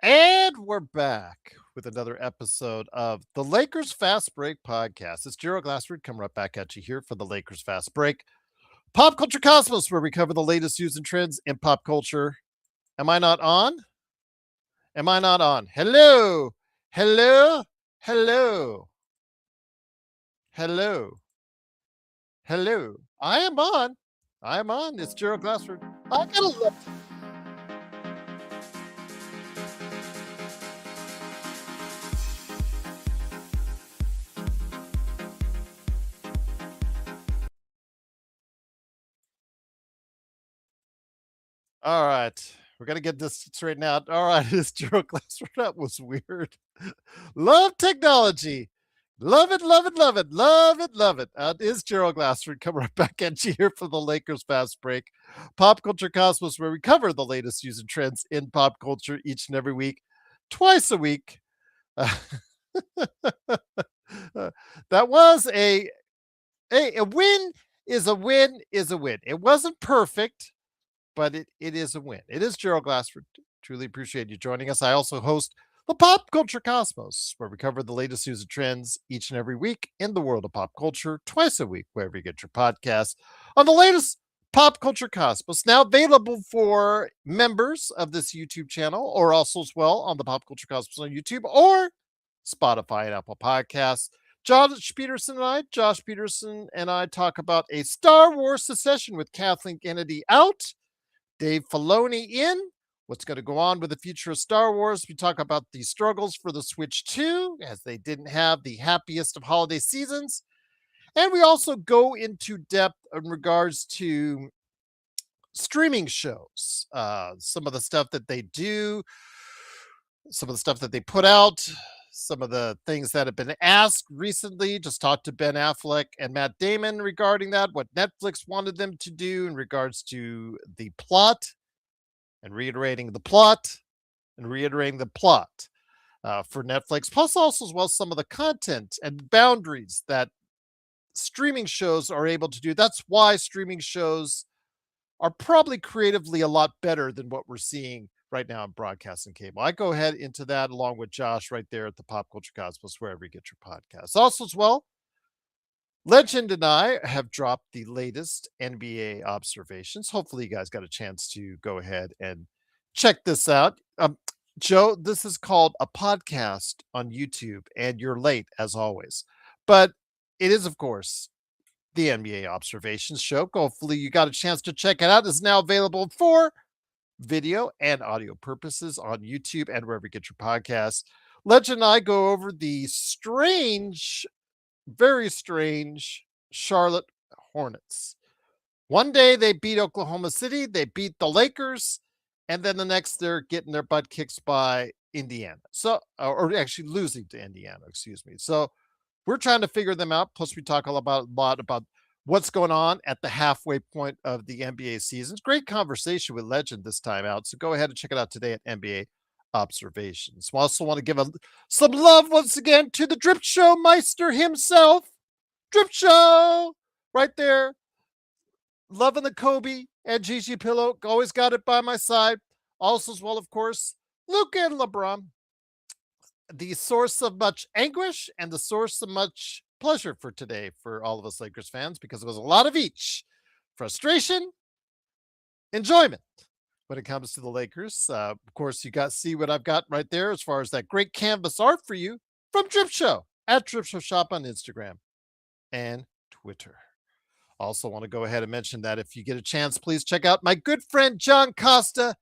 And we're back with another episode of the Lakers Fast Break podcast. It's Gerald Glassford coming right back at you here for the Lakers Fast Break. Pop Culture Cosmos, where we cover the latest news and trends in pop culture. Am I not on? Am I not on? Hello. Hello. Hello. Hello. Hello. I am on. I am on. It's Gerald Glassford. I gotta love. All right. We're gonna get this straightened out. All right, it's Gerald Glassford. That was weird. Love technology. Love it, love it, love it, love it, love it. Is Gerald Glassford coming right back at you here for the Lakers Fast Break. Pop Culture Cosmos, where we cover the latest news and trends in pop culture each and every week, twice a week. Uh, that was a win is a win is a win. It wasn't perfect, but it is a win. It is Gerald Glassford. Truly appreciate you joining us. I also host the Pop Culture Cosmos, where we cover the latest news and trends each and every week in the world of pop culture, twice a week, wherever you get your podcasts. On the latest Pop Culture Cosmos, now available for members of this YouTube channel, or also as well on the Pop Culture Cosmos on YouTube or Spotify and Apple Podcasts. Josh Peterson and I talk about a Star Wars secession with Kathleen Kennedy out, Dave Filoni in, what's going to go on with the future of Star Wars. We talk about the struggles for the Switch 2, as they didn't have the happiest of holiday seasons. And we also go into depth in regards to streaming shows, some of the stuff that they do, some of the stuff that they put out, some of the things that have been asked recently. Just talked to Ben Affleck and Matt Damon regarding that, what Netflix wanted them to do in regards to the plot, and reiterating the plot for Netflix, plus also as well some of the content and boundaries that streaming shows are able to do. That's why streaming shows are probably creatively a lot better than what we're seeing right now in broadcast and cable. I go ahead into that along with Josh right there at the Pop Culture Cosmos, wherever you get your podcasts. Also, as well, Legend and I have dropped the latest NBA observations. Hopefully, you guys got a chance to go ahead and check this out. Joe, this is called a podcast on YouTube, and you're late as always. But it is, of course, the NBA Observations Show. Hopefully, you got a chance to check it out. It's now available for video and audio purposes on YouTube and wherever you get your podcasts. Legend and I go over the strange, very strange Charlotte Hornets. One day they beat Oklahoma City, they beat the Lakers, and then the next they're getting their butt kicked by Indiana. So, or actually losing to Indiana, excuse me. So we're trying to figure them out. Plus, we talk a lot about what's going on at the halfway point of the NBA seasons. Great conversation with Legend this time out. So go ahead and check it out today at NBA Observations. We also want to give some love once again to the Drip Show Meister himself. Drip Show right there. Loving the Kobe and Gigi Pillow. Always got it by my side. Also, as well, of course, Luke and LeBron, the source of much anguish and the source of much pleasure for today for all of us Lakers fans, because it was a lot of each frustration, enjoyment when it comes to the Lakers. Of course, you got see what I've got right there as far as that great canvas art for you from Drip Show at Drip Show Shop on Instagram and Twitter. Also, want to go ahead and mention that if you get a chance, please check out my good friend John Costa,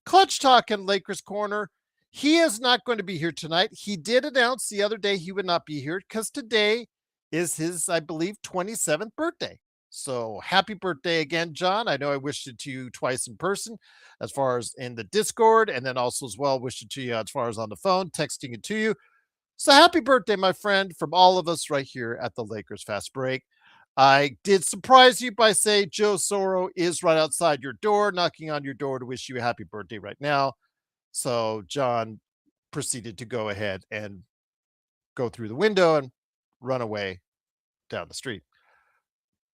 Clutch Talk and Lakers Corner. He is not going to be here tonight. He did announce the other day he would not be here because today is his, I believe, 27th birthday. So happy birthday again, John. I know I wished it to you twice in person, as far as in the Discord, and then also as well wished it to you as far as on the phone, texting it to you. So happy birthday, my friend, from all of us right here at the Lakers Fast Break. I did surprise you by saying Joe Soro is right outside your door, knocking on your door to wish you a happy birthday right now. So John proceeded to go ahead and go through the window and run away down the street.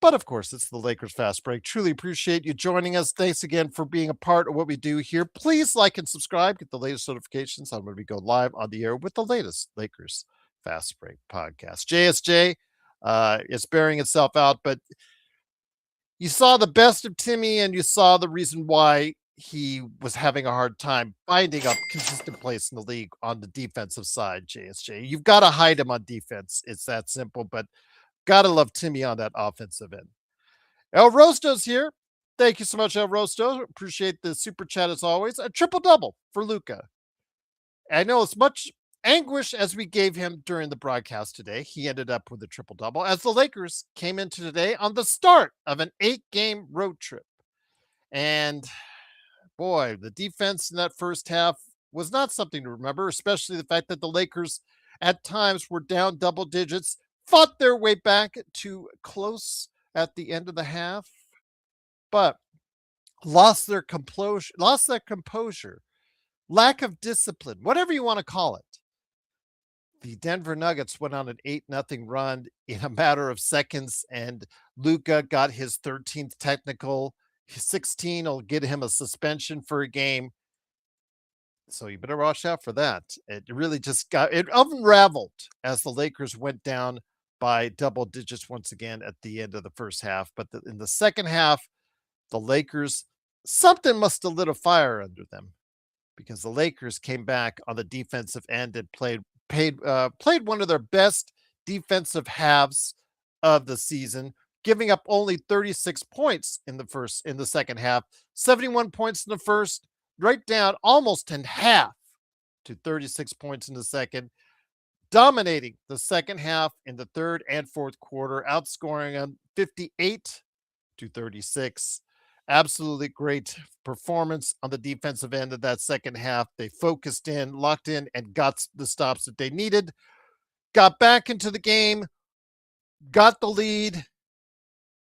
But of course, it's the Lakers Fast Break. Truly appreciate you joining us. Thanks again for being a part of what we do here. Please like and subscribe, get the latest notifications on when we go live on the air with the latest Lakers Fast Break podcast. JSJ is bearing itself out, but you saw the best of Timmy and you saw the reason why he was having a hard time finding a consistent place in the league on the defensive side, JSJ. You've got to hide him on defense. It's that simple, but gotta love Timmy on that offensive end. El Rosto's here. Thank you so much, El Rosto. Appreciate the super chat as always. A triple double for Luca. I know as much anguish as we gave him during the broadcast today, he ended up with a triple double as the Lakers came into today on the start of an 8-game road trip. And boy, the defense in that first half was not something to remember, especially the fact that the Lakers at times were down double digits, fought their way back to close at the end of the half, but lost their composure, lack of discipline, whatever you want to call it. The Denver Nuggets went on an 8-0 run in a matter of seconds, and Luka got his 13th technical. His 16 will get him a suspension for a game. So you better watch out for that. It really just it unraveled as the Lakers went down by double digits once again at the end of the first half. But in the second half, the Lakers, something must have lit a fire under them because the Lakers came back on the defensive end and played one of their best defensive halves of the season, giving up only 36 points in the second half, 71 points in the first, right down almost in half to 36 points in the second, dominating the second half in the third and fourth quarter, outscoring them 58-36. Absolutely great performance on the defensive end of that second half. They focused in, locked in, and got the stops that they needed. Got back into the game, got the lead,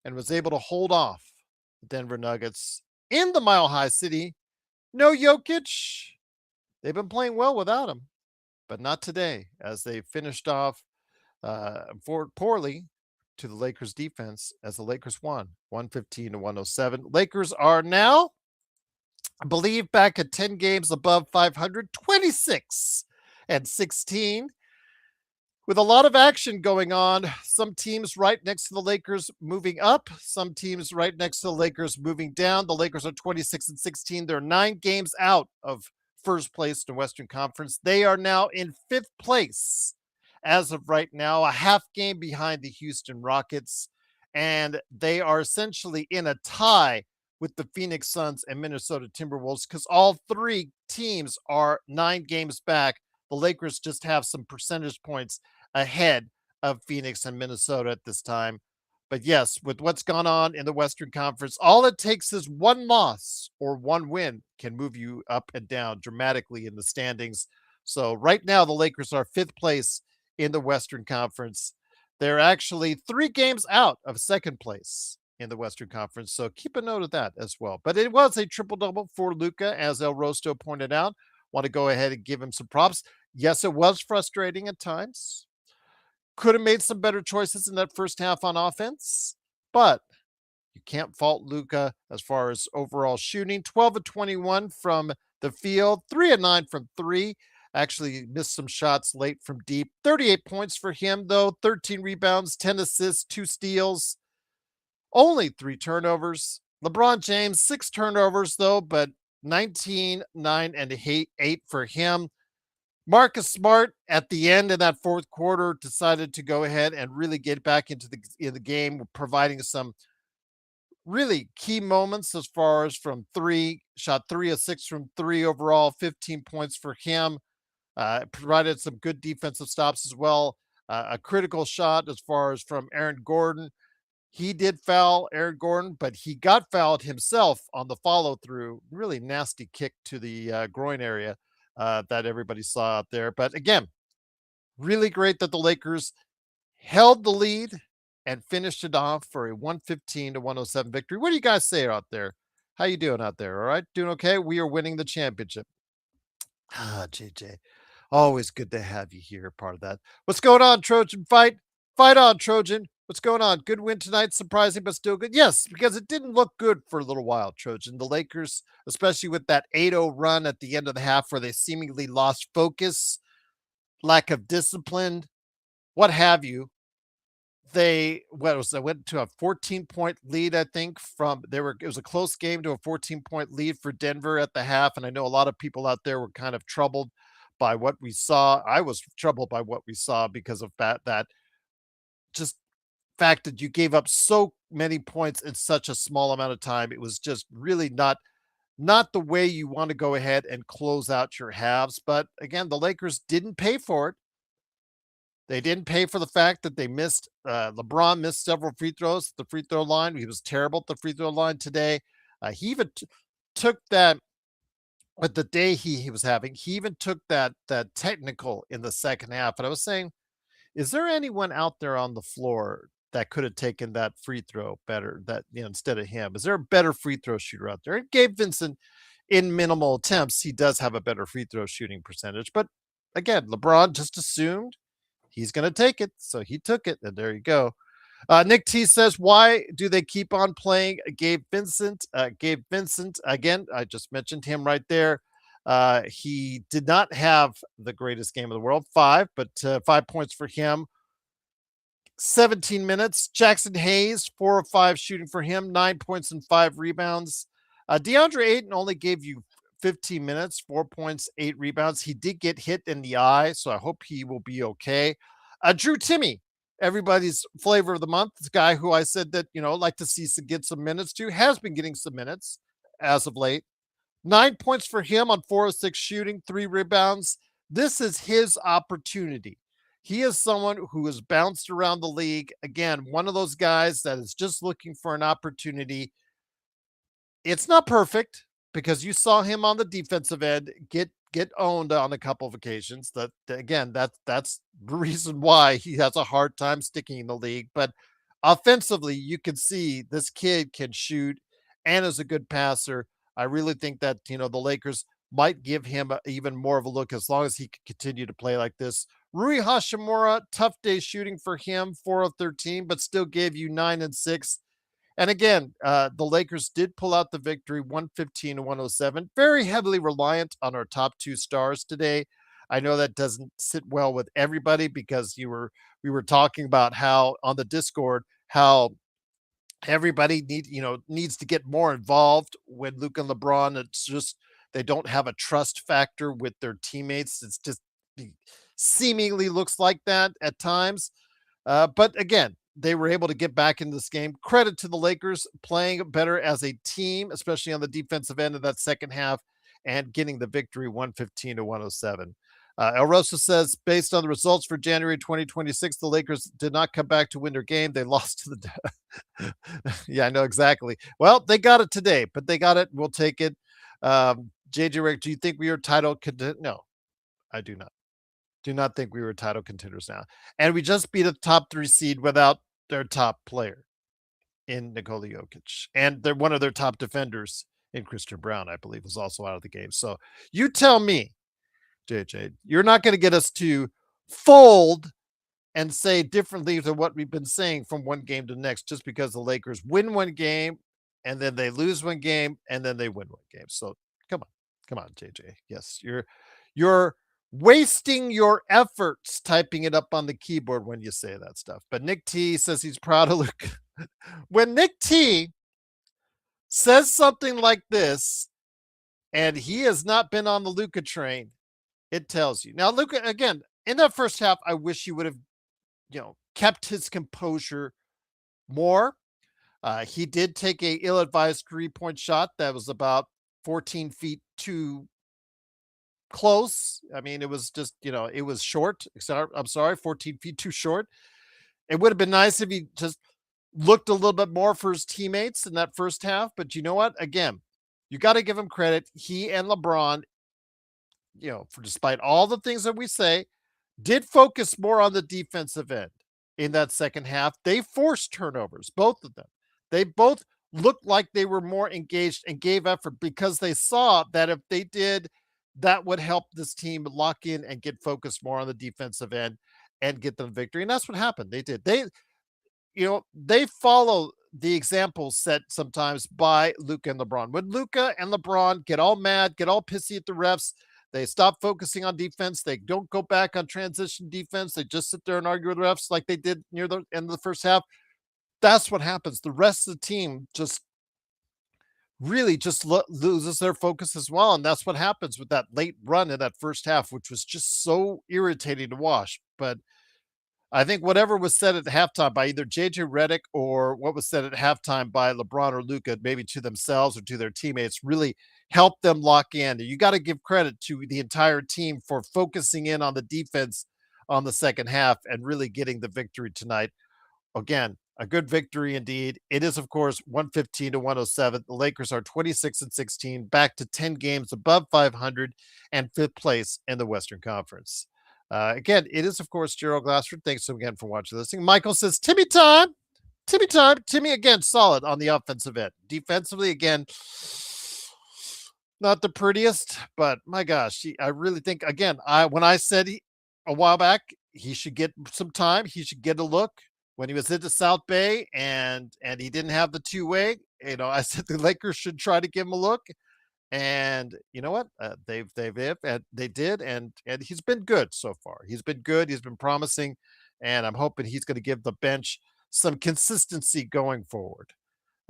and was able to hold off the Denver Nuggets in the Mile High City. No Jokic. They've been playing well without him, but not today, as they finished off poorly to the Lakers defense as the Lakers won 115-107. Lakers are now, I believe, back at 10 games above 500, 26-16. With a lot of action going on, some teams right next to the Lakers moving up, some teams right next to the Lakers moving down. The Lakers are 26-16. They're 9 games out of first place in the Western Conference. They are now in 5th place as of right now, a half game behind the Houston Rockets, and they are essentially in a tie with the Phoenix Suns and Minnesota Timberwolves because all 3 teams are 9 games back. The Lakers just have some percentage points ahead of Phoenix and Minnesota at this time. But yes, with what's gone on in the Western Conference, all it takes is one loss or one win can move you up and down dramatically in the standings. So right now, the Lakers are 5th place in the Western Conference. They're actually 3 games out of 2nd place in the Western Conference. So keep a note of that as well. But it was a triple-double for Luka, as El Rosto pointed out. Want to go ahead and give him some props. Yes, it was frustrating at times. Could have made some better choices in that first half on offense, but you can't fault Luka as far as overall shooting. 12 of 21 from the field, 3 of 9 from 3. Actually missed some shots late from deep. 38 points for him, though. 13 rebounds, 10 assists, 2 steals, only 3 turnovers. LeBron James, 6 turnovers, though, but 19, 9, and 8 for him. Marcus Smart at the end in that fourth quarter decided to go ahead and really get back into the game, providing some really key moments as far as from 3, shot 3 of 6 from 3 overall, 15 points for him. Provided some good defensive stops as well. A critical shot as far as from Aaron Gordon. He did foul Aaron Gordon, but he got fouled himself on the follow through. Really nasty kick to the groin area that everybody saw out there. But again, really great that the Lakers held the lead and finished it off for a 115-107 victory. What do you guys say out there? How you doing out there? All right, doing okay? We are winning the championship. JJ, always good to have you here, part of that. What's going on, Trojan Fight? Fight on, Trojan. What's going on? Good win tonight, surprising but still good. Yes, because it didn't look good for a little while, Trojan. The Lakers, especially with that 8-0 run at the end of the half where they seemingly lost focus, lack of discipline, what have you. They what was they went to a 14-point lead, I think, from they were it was a close game to a 14-point lead for Denver at the half. And I know a lot of people out there were kind of troubled by what we saw. I was troubled by what we saw because of that just fact that you gave up so many points in such a small amount of time. It was just really not the way you want to go ahead and close out your halves. But again, the Lakers didn't pay for it. They didn't pay for the fact that they missed LeBron missed several free throws at the free throw line. He was terrible at the free throw line today. He even took that with the day he was having. He even took that technical in the second half. And I was saying, is there anyone out there on the floor that could have taken that free throw better that instead of him? Is there a better free throw shooter out there? And Gabe Vincent, in minimal attempts, he does have a better free throw shooting percentage. But again, LeBron just assumed he's going to take it. So he took it. And there you go. Nick T says, why do they keep on playing Gabe Vincent? Gabe Vincent, again, I just mentioned him right there. He did not have the greatest game of the world, but 5 points for him. 17 minutes. Jackson Hayes, 4 of 5 shooting for him, 9 points and 5 rebounds. DeAndre Ayton only gave you 15 minutes, 4 points, 8 rebounds. He did get hit in the eye, so I hope he will be okay. Drew Timme, everybody's flavor of the month, this guy who I said that, like to see get some minutes to, has been getting some minutes as of late. 9 points for him on 4 of 6 shooting, 3 rebounds. This is his opportunity. He is someone who has bounced around the league. Again, one of those guys that is just looking for an opportunity. It's not perfect because you saw him on the defensive end get owned on a couple of occasions. That again, that's the reason why he has a hard time sticking in the league. But offensively, you can see this kid can shoot and is a good passer. I really think that the Lakers might give him even more of a look as long as he can continue to play like this. Rui Hashimura, tough day shooting for him, 4 of 13, but still gave you 9 and 6. And again, the Lakers did pull out the victory, 115 to 107. Very heavily reliant on our top 2 stars today. I know that doesn't sit well with everybody because we were talking about how on the Discord how everybody needs to get more involved when Luke and LeBron. It's just they don't have a trust factor with their teammates. It's just seemingly looks like that at times. But again, they were able to get back in this game. Credit to the Lakers playing better as a team, especially on the defensive end of that second half and getting the victory 115 to 107. El Rosa says, based on the results for January 2026, the Lakers did not come back to win their game. They lost to the. Yeah, I know exactly. Well, they got it today, but they got it. We'll take it. JJ Rick, do you think we are title contenders? No, I do not. Do not think we were title contenders now. And we just beat a top 3 seed without their top player in Nikola Jokic. And they're one of their top defenders in Christian Brown, I believe, was also out of the game. So you tell me, JJ, you're not going to get us to fold and say differently than what we've been saying from one game to the next just because the Lakers win one game and then they lose one game and then they win one game. So come on, JJ. Yes, you're wasting your efforts typing it up on the keyboard when you say that stuff. But Nick T says he's proud of Luke. When Nick T says something like this and he has not been on the Luka train, it tells you. Now, Luka, again, in that first half, I wish he would have, kept his composure more. He did take a ill-advised 3-point shot that was about 14 feet too close. I mean, it was just, it was short. I'm sorry, 14 feet too short. It would have been nice if he just looked a little bit more for his teammates in that first half. But you know what? Again, you got to give him credit. He and LeBron, for despite all the things that we say, did focus more on the defensive end in that second half. They forced turnovers, both of them. They both looked like they were more engaged and gave effort because they saw that if they did, that would help this team lock in and get focused more on the defensive end and get them victory. And that's what happened. They did. they follow the example set sometimes by Luka and LeBron. When Luka and LeBron get all mad, get all pissy at the refs, they stop focusing on defense. They don't go back on transition defense. They just sit there and argue with the refs like they did near the end of the first half. That's what happens. The rest of the team just really just loses their focus as well. And that's what happens with that late run in that first half, which was just so irritating to watch. But I think whatever was said at halftime by either JJ Redick or what was said at halftime by LeBron or Luca, maybe to themselves or to their teammates, really helped them lock in. You got to give credit to the entire team for focusing in on the defense on the second half and really getting the victory tonight. Again, a good victory indeed. It is, of course, 115 to 107. The Lakers are 26 and 16, back to 10 games above 500 and fifth place in the Western Conference. Again, it is, of course, Gerald Glassford. Thanks again for watching this thing. Michael says, Timmy time. Timmy time. Timmy, again, solid on the offensive end. Defensively, again, not the prettiest, but my gosh, I really think, again, when I said a while back, he should get some time. He should get a look when he was into South Bay and he didn't have the two-way. I said the Lakers should try to give him a look. And you know what? And they did, and he's been good so far. He's been good. He's been promising, and I'm hoping he's going to give the bench some consistency going forward.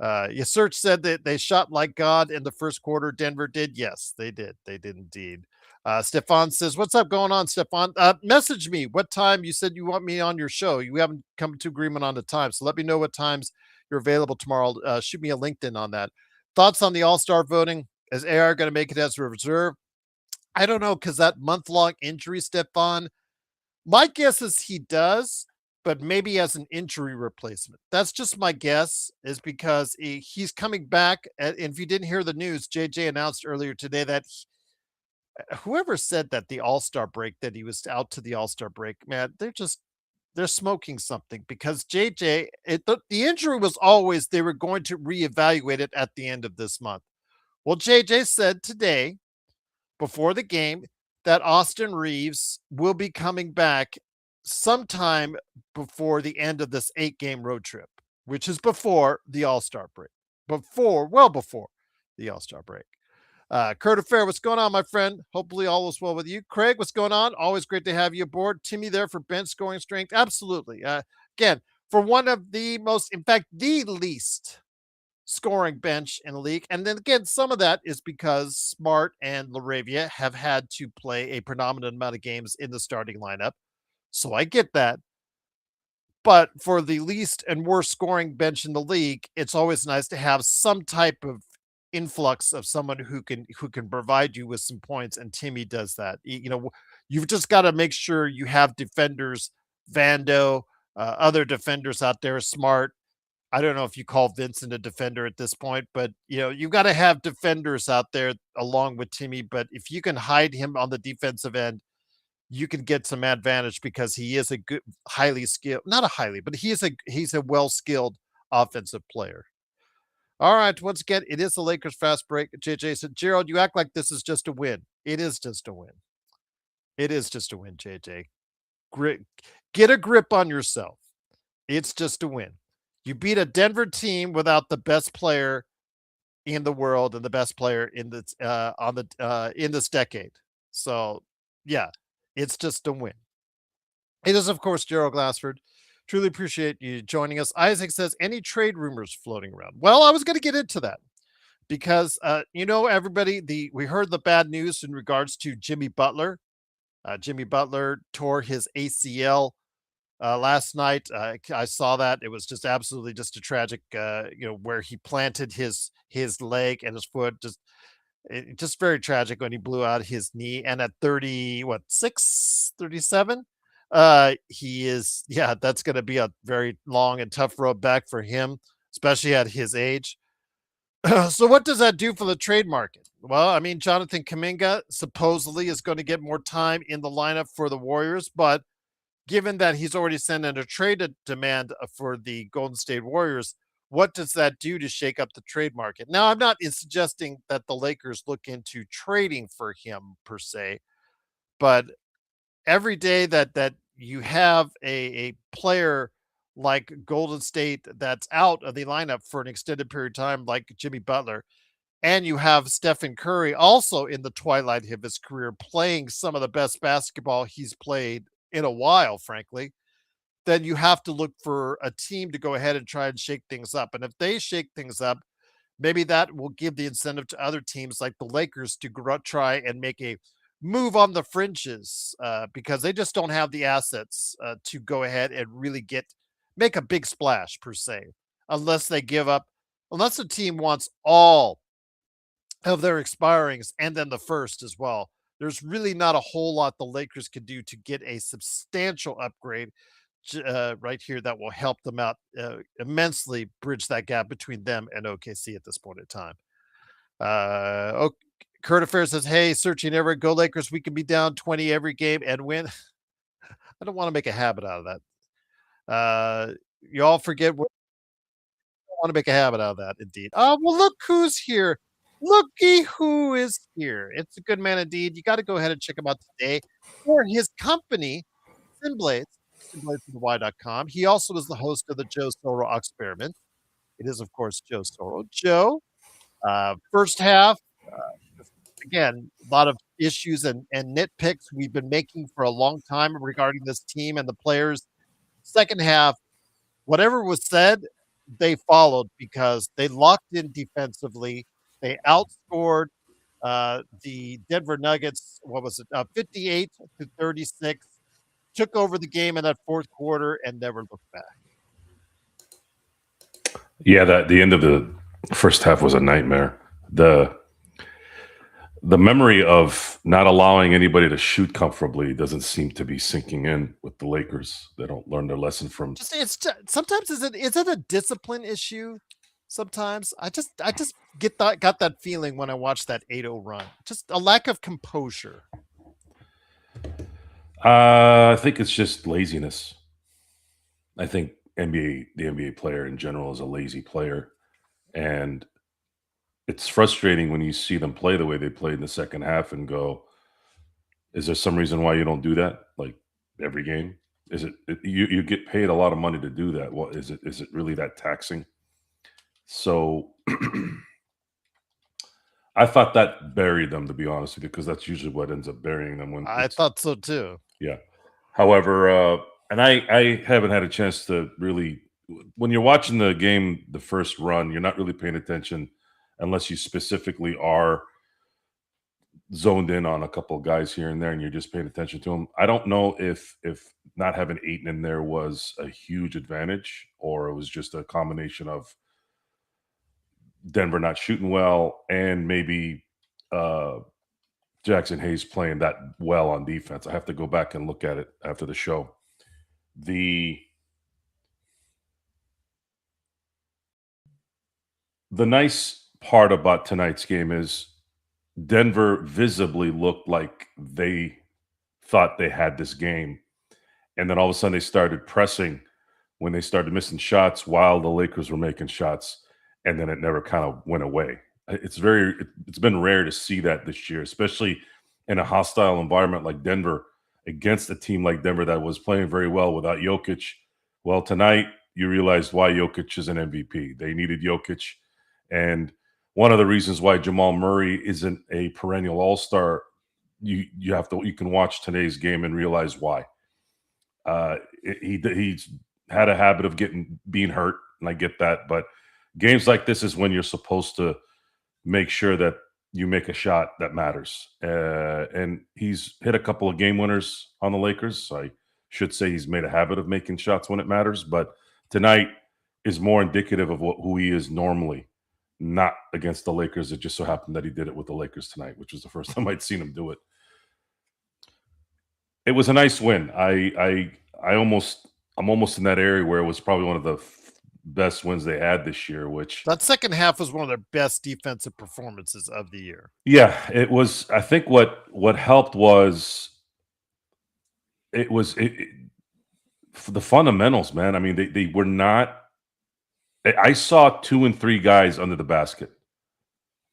Your search said that they shot like God in the first quarter. Denver did. Yes, they did. They did indeed. Stefan says, "What's up going on, Stefan? Message me what time you said you want me on your show. You haven't come to agreement on the time, so let me know what times you're available tomorrow. Shoot me a LinkedIn on that. Thoughts on the All Star voting? Is AR going to make it as a reserve? I don't know because that month-long injury, Stefan. My guess is he does, but maybe as an injury replacement. That's just my guess, is because he's coming back. And if you didn't hear the news, JJ announced earlier today that whoever said that the All-Star break, that he was out to the All-Star break, man, they're smoking something because JJ, the injury was always they were going to reevaluate it at the end of this month. Well, JJ said today, before the game, that Austin Reeves will be coming back sometime before the end of this 8-game road trip, which is before the All-Star break. Well before the All-Star break. Kurt Affair, what's going on, my friend? Hopefully all is well with you. Craig, what's going on? Always great to have you aboard. Timmy there for bench scoring strength. Absolutely. Again, for one of the most, in fact, the least scoring bench in the league. And then again, some of that is because Smart and Laravia have had to play a predominant amount of games in the starting lineup. So I get that. But for the least and worst scoring bench in the league, it's always nice to have some type of influx of someone who can provide you with some points. And Timmy does that. You've just got to make sure you have defenders, Vando, other defenders out there, Smart. I don't know if you call Vincent a defender at this point, but you've got to have defenders out there along with Timmy. But if you can hide him on the defensive end, you can get some advantage because he is a good, highly skilled, not a highly, but he's a well-skilled offensive player. All right, once again, it is the Lakers fast break. JJ said, Gerald, you act like this is just a win. It is just a win. It is just a win, JJ. Get a grip on yourself. It's just a win. You beat a Denver team without the best player in the world and the best player in this decade. So, yeah, it's just a win. It is, of course, Gerald Glassford. Truly appreciate you joining us. Isaac says, any trade rumors floating around? Well, I was going to get into that because, everybody, we heard the bad news in regards to Jimmy Butler. Jimmy Butler tore his ACL last night. I saw that. It was just absolutely just a tragic, where he planted his leg and his foot, just very tragic when he blew out his knee. And at 37, that's going to be a very long and tough road back for him, especially at his age. So what does that do for the trade market? Well, I mean, Jonathan Kuminga supposedly is going to get more time in the lineup for the Warriors, but given that he's already sent in a trade demand for the Golden State Warriors, what does that do to shake up the trade market? Now, I'm not suggesting that the Lakers look into trading for him per se, but every day that you have a player like Golden State that's out of the lineup for an extended period of time, like Jimmy Butler, and you have Stephen Curry also in the twilight of his career playing some of the best basketball he's played in a while, frankly, then you have to look for a team to go ahead and try and shake things up. And if they shake things up, maybe that will give the incentive to other teams like the Lakers to try and make a move on the fringes because they just don't have the assets to go ahead and really make a big splash per se, unless they give up, unless the team wants all of their expirings and then the first as well. There's really not a whole lot the Lakers could do to get a substantial upgrade right here that will help them out immensely, bridge that gap between them and OKC at this point in time. Okay. Current Affair says, "Hey, searching ever go Lakers. We can be down 20 every game and win." I don't want to make a habit out of that. You all forget what I want to make a habit out of that. Indeed. Well, look who's here. Looky who is here. It's a good man indeed. You got to go ahead and check him out today for his company, Sinblades, sinbladeswithY.com. He also is the host of the Joe Soro Experiment. It is, of course, Joe Soro. Joe, first half, again, a lot of issues and nitpicks we've been making for a long time regarding this team and the players. Second half, whatever was said, they followed because they locked in defensively. They outscored the Denver Nuggets. What was it? 58-36. Took over the game in that fourth quarter and never looked back. Yeah, the end of the first half was a nightmare. The memory of not allowing anybody to shoot comfortably doesn't seem to be sinking in with the Lakers. They don't learn their lesson from. Sometimes is it a discipline issue? Sometimes I just got that feeling when I watched that 8-0 run. Just a lack of composure. I think it's just laziness. I think the NBA player in general is a lazy player, and it's frustrating when you see them play the way they played in the second half and go, is there some reason why you don't do that like every game? Is it you get paid a lot of money to do that? What is it really that taxing? So I thought that buried them, to be honest with you, because that's usually what ends up burying them. When I thought so too. Yeah. However, and I haven't had a chance to really, when you're watching the game, the first run, you're not really paying attention unless you specifically are zoned in on a couple of guys here and there, and you're just paying attention to them. I don't know if not having Aiton in there was a huge advantage, or it was just a combination of Denver not shooting well and maybe Jackson Hayes playing that well on defense. I have to go back and look at it after the show. The nice part about tonight's game is Denver visibly looked like they thought they had this game. And then all of a sudden they started pressing when they started missing shots while the Lakers were making shots. And then it never kind of went away. It's been rare to see that this year, especially in a hostile environment like Denver against a team like Denver that was playing very well without Jokic. Well, tonight you realized why Jokic is an MVP. They needed Jokic. And one of the reasons why Jamal Murray isn't a perennial all-star, you can watch today's game and realize why. He's had a habit of being hurt, and I get that, but games like this is when you're supposed to make sure that you make a shot that matters. And he's hit a couple of game winners on the Lakers. So I should say he's made a habit of making shots when it matters. But tonight is more indicative of who he is normally, not against the Lakers. It just so happened that he did it with the Lakers tonight, which was the first time I'd seen him do it. It was a nice win. I'm almost in that area where it was probably one of the best wins they had this year, which that second half was one of their best defensive performances of the year. Yeah, it was. I think what helped was the fundamentals, man. I mean, they were not. I saw 2 and 3 guys under the basket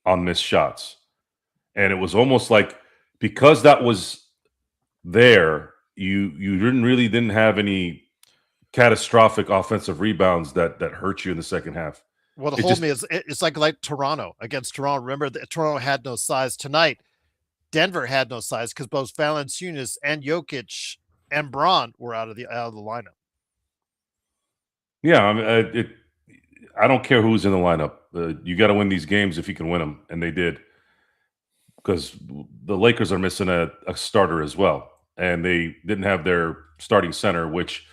on missed shots, and it was almost like because that was there, you didn't have any catastrophic offensive rebounds that hurt you in the second half. What It hold just me is it's like Toronto against Toronto. Remember that Toronto had no size tonight. Denver had no size because both Valanciunas and Jokic and Braun were out of the lineup. yeah, I mean, I don't care who's in the lineup. You got to win these games if you can win them, and they did because the Lakers are missing a starter as well, and they didn't have their starting center, which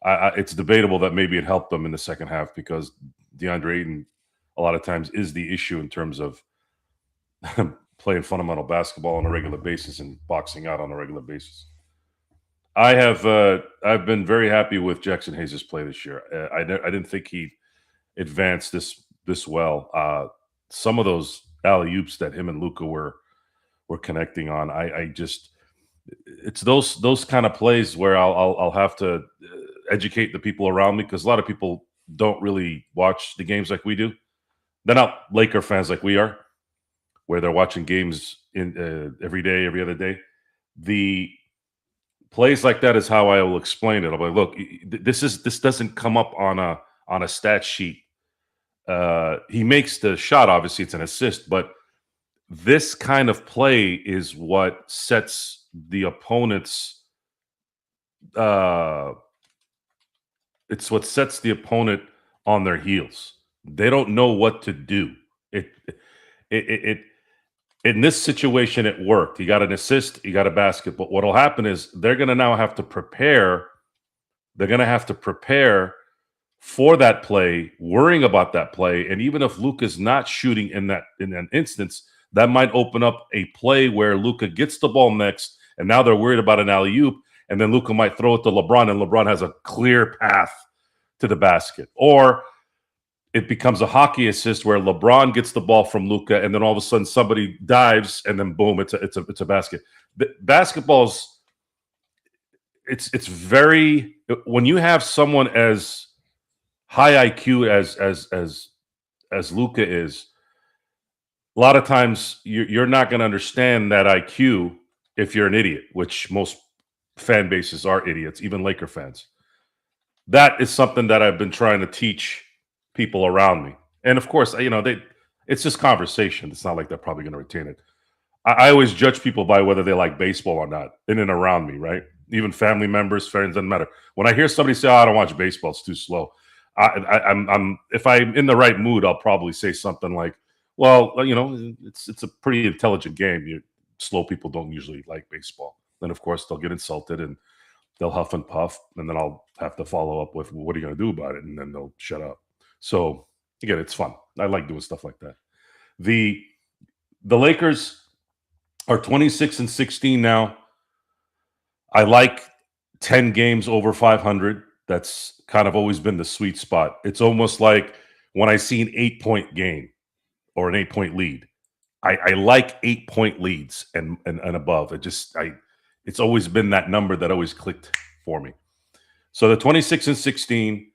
it's debatable that maybe it helped them in the second half because DeAndre Ayton a lot of times is the issue in terms of playing fundamental basketball on a regular basis and boxing out on a regular basis. I've been very happy with Jackson Hayes' play this year. I didn't think he advanced this well. Some of those alley oops that him and Luka were connecting on, I just it's those kind of plays where I'll have to educate the people around me because a lot of people don't really watch the games like we do. They're not Laker fans like we are, where they're watching games in every day, every other day. The plays like that is how I will explain it. I'm like, look, this doesn't come up on a stat sheet. He makes the shot. Obviously, it's an assist, but this kind of play is what sets the opponent's. It's what sets the opponent on their heels. They don't know what to do. It in this situation, it worked. He got an assist, he got a basket. But what'll happen is they're going to now have to prepare. They're going to have to prepare for that play, worrying about that play. And even if Luka's not shooting in an instance, that might open up a play where Luka gets the ball next, and now they're worried about an alley-oop, and then Luka might throw it to LeBron, and LeBron has a clear path to the basket. Or it becomes a hockey assist where LeBron gets the ball from Luka, and then all of a sudden somebody dives, and then boom, it's a basket. Basketball's it's very when you have someone as high IQ as Luka is, a lot of times you're not going to understand that IQ if you're an idiot, which most fan bases are idiots, even Laker fans. That is something that I've been trying to teach people around me. And of course, it's just conversation. It's not like they're probably going to retain it. I always judge people by whether they like baseball or not in and around me, right? Even family members, friends, doesn't matter. When I hear somebody say, "Oh, I don't watch baseball, it's too slow," I'm if I'm in the right mood, I'll probably say something like, "Well, it's a pretty intelligent game. Slow people don't usually like baseball." Then, of course, they'll get insulted and they'll huff and puff, and then I'll have to follow up with, "What are you going to do about it?" And then they'll shut up. So again, it's fun. I like doing stuff like that. The Lakers are 26-16 now. I like 10 games over 500. That's kind of always been the sweet spot. It's almost like when I see an 8-point game or an 8-point lead. I like 8-point leads and above. It's always been that number that always clicked for me. So the 26-16,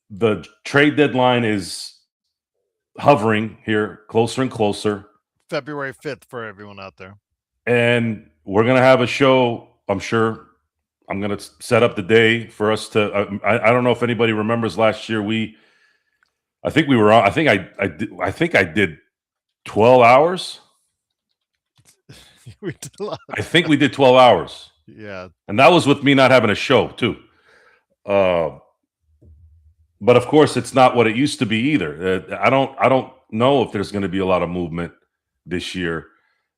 the trade deadline is hovering here, closer and closer. February 5th for everyone out there. And we're going to have a show, I'm sure. I'm going to set up the day for us to I don't know if anybody remembers last year I think we were on I think I did 12 hours. We did a lot. I think we did 12 hours. Yeah. And that was with me not having a show too. But of course it's not what it used to be either. I don't know if there's going to be a lot of movement this year.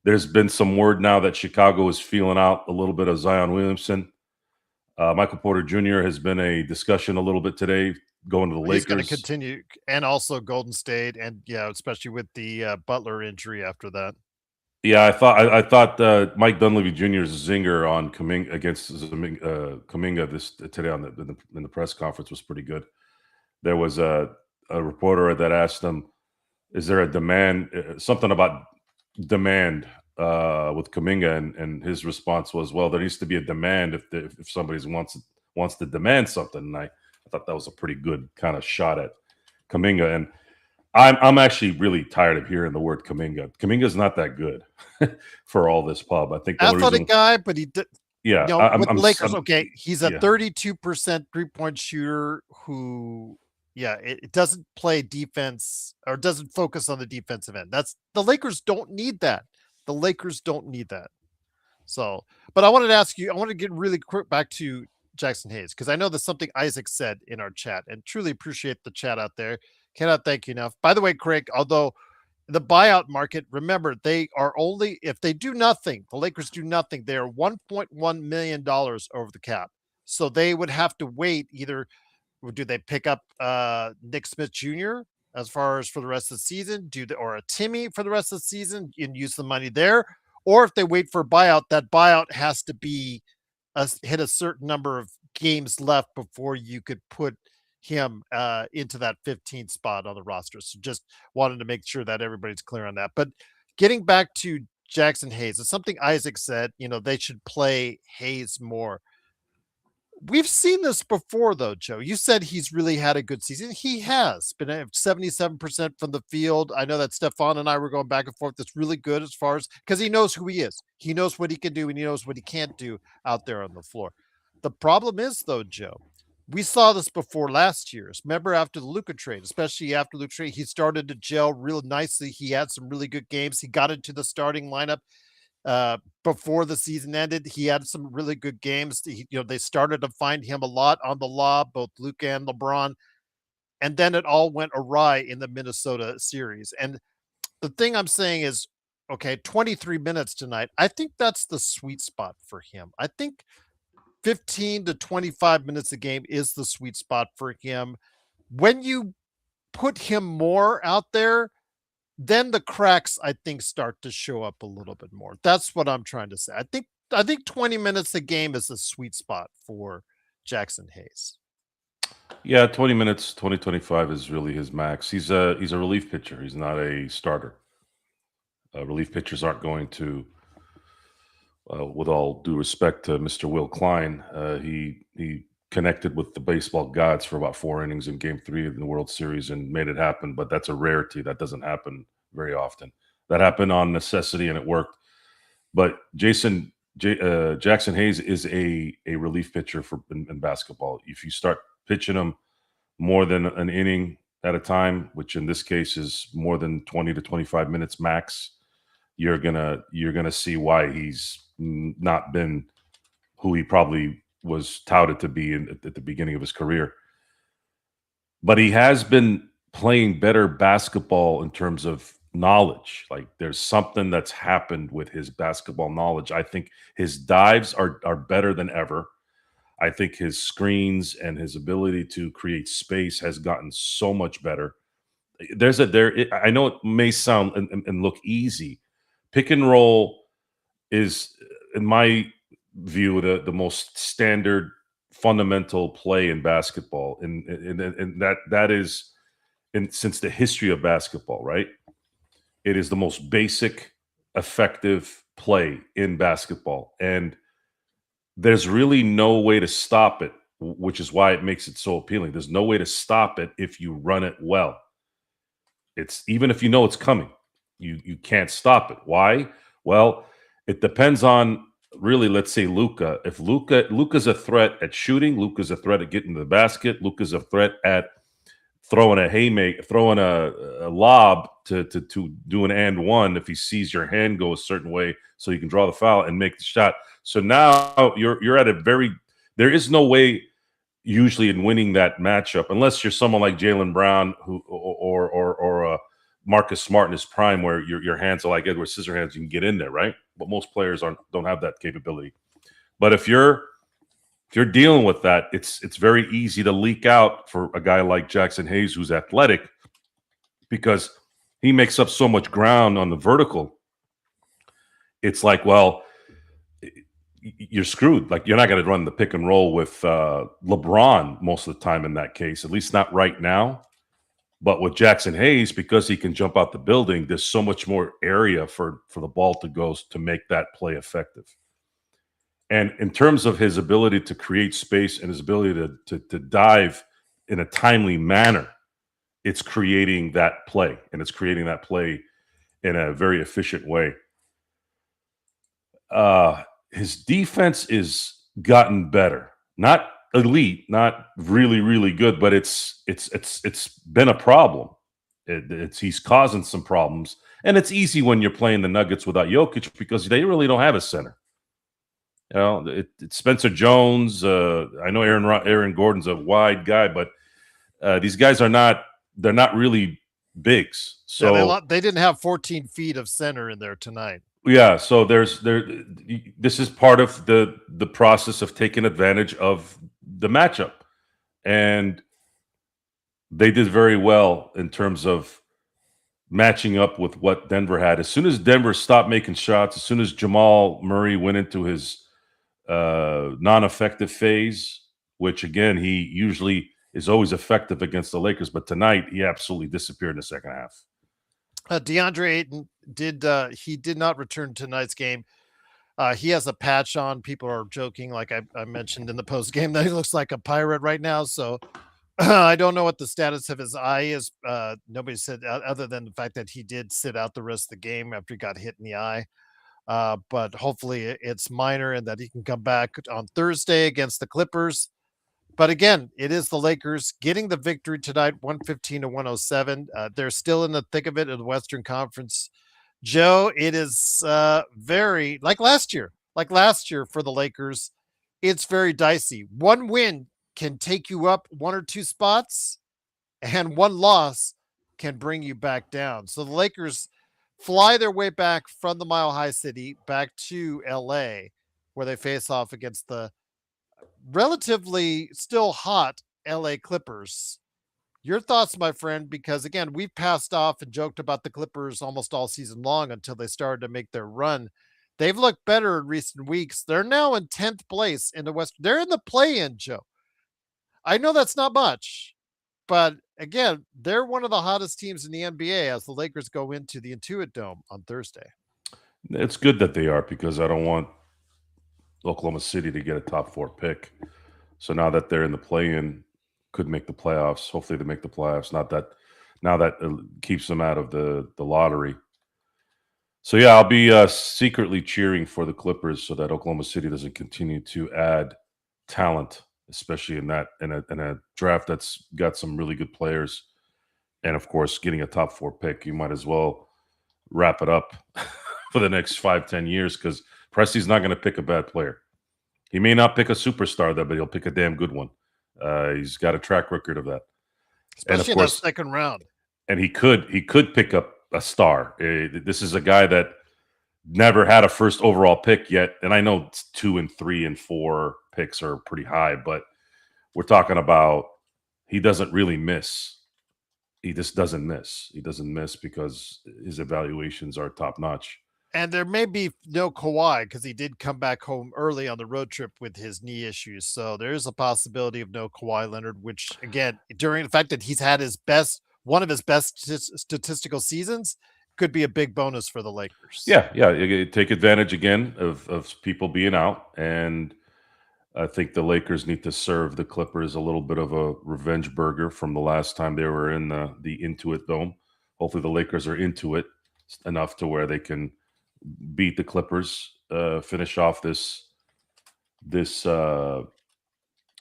There's been some word now that Chicago is feeling out a little bit of Zion Williamson. Michael Porter Jr. has been a discussion a little bit today going to the Lakers. He's going to continue, and also Golden State, and especially with the Butler injury after that. Yeah, I thought Mike Dunleavy Jr.'s zinger on Kuminga against Kuminga today in the press conference was pretty good. There was a reporter that asked him, "Is there a demand? Something about demand with Kuminga?" And his response was, "Well, there needs to be a demand if somebody wants to demand something." And I thought that was a pretty good kind of shot at Kuminga. And I'm actually really tired of hearing the word Kuminga. Kuminga's not that good for all this pub. I think athletic guy, but he did. Yeah, With the Lakers, I'm okay, he's a yeah. 32% three-point shooter who, yeah, it doesn't play defense or doesn't focus on the defensive end. That's the Lakers don't need that. The Lakers don't need that. So, but I wanted to ask you, I want to get really quick back to Jackson Hayes because I know there's something Isaac said in our chat and truly appreciate the chat out there. Cannot thank you enough. By the way, Craig, although the buyout market, remember, they are only, if they do nothing, the Lakers do nothing, they are $1.1 million over the cap. So they would have to wait either, do they pick up Nick Smith Jr. as far as for the rest of the season, or a Timmy for the rest of the season and use the money there, or if they wait for a buyout, that buyout has to be hit a certain number of games left before you could put him into that 15th spot on the roster. So just wanted to make sure that everybody's clear on that. But getting back to Jackson Hayes, it's something Isaac said, they should play Hayes more. We've seen this before, though, Joe. You said he's really had a good season. He has been at 77% from the field. I know that Stefan and I were going back and forth. That's really good as far as because he knows who he is. He knows what he can do and he knows what he can't do out there on the floor. The problem is, though, Joe, we saw this before last year's. Remember after the Luka trade, especially after Luka trade, he started to gel real nicely. He had some really good games. He got into the starting lineup before the season ended. He had some really good games. They started to find him a lot on the lob, both Luka and LeBron. And then it all went awry in the Minnesota series. And the thing I'm saying is, okay, 23 minutes tonight. I think that's the sweet spot for him. I think 15 to 25 minutes a game is the sweet spot for him. When you put him more out there, then the cracks, I think, start to show up a little bit more. That's what I'm trying to say. I think 20 minutes a game is a sweet spot for Jackson Hayes. Yeah, 20 minutes, 2025 is really his max. He's a relief pitcher. He's not a starter. Relief pitchers aren't going to, with all due respect to Mr. Will Klein, he connected with the baseball gods for about 4 innings in Game 3 of the World Series and made it happen. But that's a rarity. That doesn't happen very often. That happened on necessity and it worked. But Jackson Hayes is a relief pitcher in basketball. If you start pitching him more than an inning at a time, which in this case is more than 20 to 25 minutes max, you're gonna see why he's not been who he probably was touted to be at the beginning of his career. But he has been playing better basketball in terms of knowledge. Like there's something that's happened with his basketball knowledge. I think his dives are better than ever. I think his screens and his ability to create space has gotten so much better. I know it may sound and look easy. Pick and roll is, in my view, the most standard fundamental play in basketball, and that is since the history of basketball, right? It is the most basic, effective play in basketball, and there's really no way to stop it, which is why it makes it so appealing. There's no way to stop it if you run it well. It's even if you know it's coming, you can't stop it. Why? Well, it depends on really, let's say Luka. If Luka's a threat at shooting, Luka's a threat at getting to the basket, Luka's a threat at throwing a lob to do an and one if he sees your hand go a certain way so you can draw the foul and make the shot. So now you're at there is no way usually in winning that matchup unless you're someone like Jaylen Brown or Marcus Smart in his prime where your hands are like Edward Scissorhands, you can get in there, right? But most players don't have that capability. But if you're dealing with that, it's very easy to leak out for a guy like Jackson Hayes who's athletic because he makes up so much ground on the vertical. It's like, well, you're screwed. Like you're not going to run the pick and roll with LeBron most of the time in that case, at least not right now. But with Jackson Hayes, because he can jump out the building, there's so much more area for the ball to go to make that play effective. And in terms of his ability to create space and his ability to dive in a timely manner, it's creating that play, and it's creating that play in a very efficient way. his defense is gotten better. Not elite, not really, really good, but it's been a problem. He's causing some problems, and it's easy when you're playing the Nuggets without Jokic because they really don't have a center. You know, it's Spencer Jones. I know Aaron Gordon's a wide guy, but these guys are not. They're not really bigs. Yeah, So they didn't have 14 feet of center in there tonight. yeah, so this is part of the process of taking advantage of the matchup, and they did very well in terms of matching up with what Denver had. As soon as Denver stopped making shots, as soon as Jamal Murray went into his non-effective phase, which again he usually is always effective against the Lakers, but tonight he absolutely disappeared in the second half. DeAndre Ayton did not return to tonight's game. He has a patch on. People are joking, like I mentioned in the post game, that he looks like a pirate right now. So I don't know what the status of his eye is. Nobody said other than the fact that he did sit out the rest of the game after he got hit in the eye. But hopefully it's minor and that he can come back on Thursday against the Clippers. But again, it is the Lakers getting the victory tonight, 115-107. They're still in the thick of it in the Western Conference. Joe, it is very like last year for the Lakers. It's very dicey. One win can take you up one or two spots, and one loss can bring you back down. So the Lakers fly their way back from the Mile High City back to LA, where they face off against the relatively still hot LA Clippers. Your thoughts, my friend, because again, we've passed off and joked about the Clippers almost all season long until they started to make their run. They've looked better in recent weeks. They're now in 10th place in the West. They're in the play-in, Joe. I know that's not much, but again, they're one of the hottest teams in the NBA as the Lakers go into the Intuit Dome on Thursday. It's good that they are because I don't want Oklahoma City to get a top 4 pick. So now that they're in the play-in, could make the playoffs. Hopefully they make the playoffs. Not that now that keeps them out of the lottery. So yeah, I'll be secretly cheering for the Clippers so that Oklahoma City doesn't continue to add talent, especially in a draft that's got some really good players. And of course, getting a top 4 pick, you might as well wrap it up for the next 5-10 years because Presti's not going to pick a bad player. He may not pick a superstar, though, but he'll pick a damn good one. He's got a track record of that, especially in that second round. And he could pick up a star. This is a guy that never had a first overall pick yet, and I know 2 and 3 and 4 picks are pretty high, but we're talking about he doesn't really miss. He just doesn't miss. He doesn't miss because his evaluations are top notch. And there may be no Kawhi because he did come back home early on the road trip with his knee issues. So there is a possibility of no Kawhi Leonard, which again, during the fact that he's had one of his best statistical seasons, could be a big bonus for the Lakers. Yeah. You take advantage again of people being out. And I think the Lakers need to serve the Clippers a little bit of a revenge burger from the last time they were in the Intuit Dome. Hopefully the Lakers are into it enough to where they can beat the Clippers, finish off this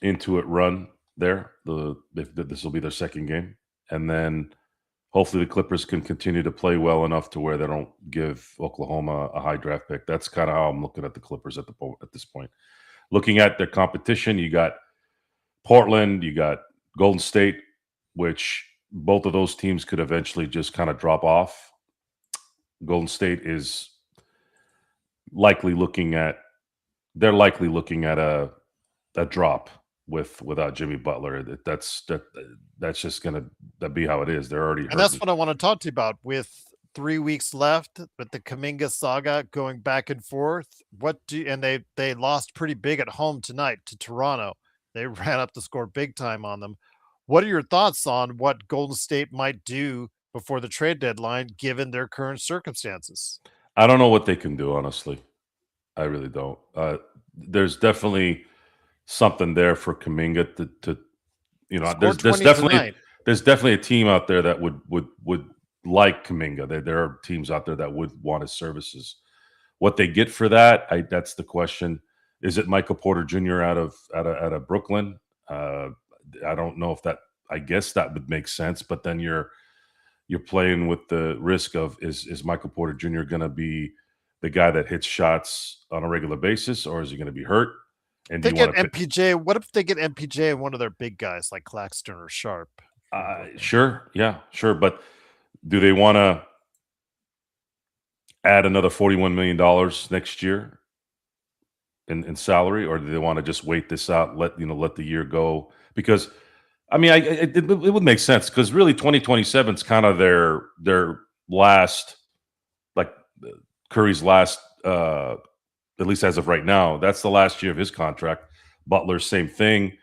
Intuit run there. This will be their second game, and then hopefully the Clippers can continue to play well enough to where they don't give Oklahoma a high draft pick. That's kind of how I'm looking at the Clippers at this point. Looking at their competition, you got Portland, you got Golden State, which both of those teams could eventually just kind of drop off. Golden State is likely looking at a drop without Jimmy Butler. That's just gonna be how it is. They're already hurting. And that's what I want to talk to you about with 3 weeks left with the Kuminga saga going back and forth. They lost pretty big at home tonight to Toronto. They ran up the score big time on them. What are your thoughts on what Golden State might do before the trade deadline, given their current circumstances? I don't know what they can do, honestly. I really don't. There's definitely something there for Kuminga to there's definitely a team out there that would like Kuminga. There are teams out there that would want his services. What they get for that, that's the question. Is it Michael Porter Jr. out of Brooklyn? I don't know if that. I guess that would make sense, but then you're playing with the risk of is Michael Porter Jr. going to be the guy that hits shots on a regular basis, or is he going to be hurt? And do They you get want to MPJ. What if they get MPJ and one of their big guys like Claxton or Sharp? Sure, yeah, sure, but do they want to add another $41 million next year in salary, or do they want to just wait this out, let the year go? Because I mean, it would make sense because really 2027 is kind of their last, like Curry's last, at least as of right now. That's the last year of his contract. Butler, same thing.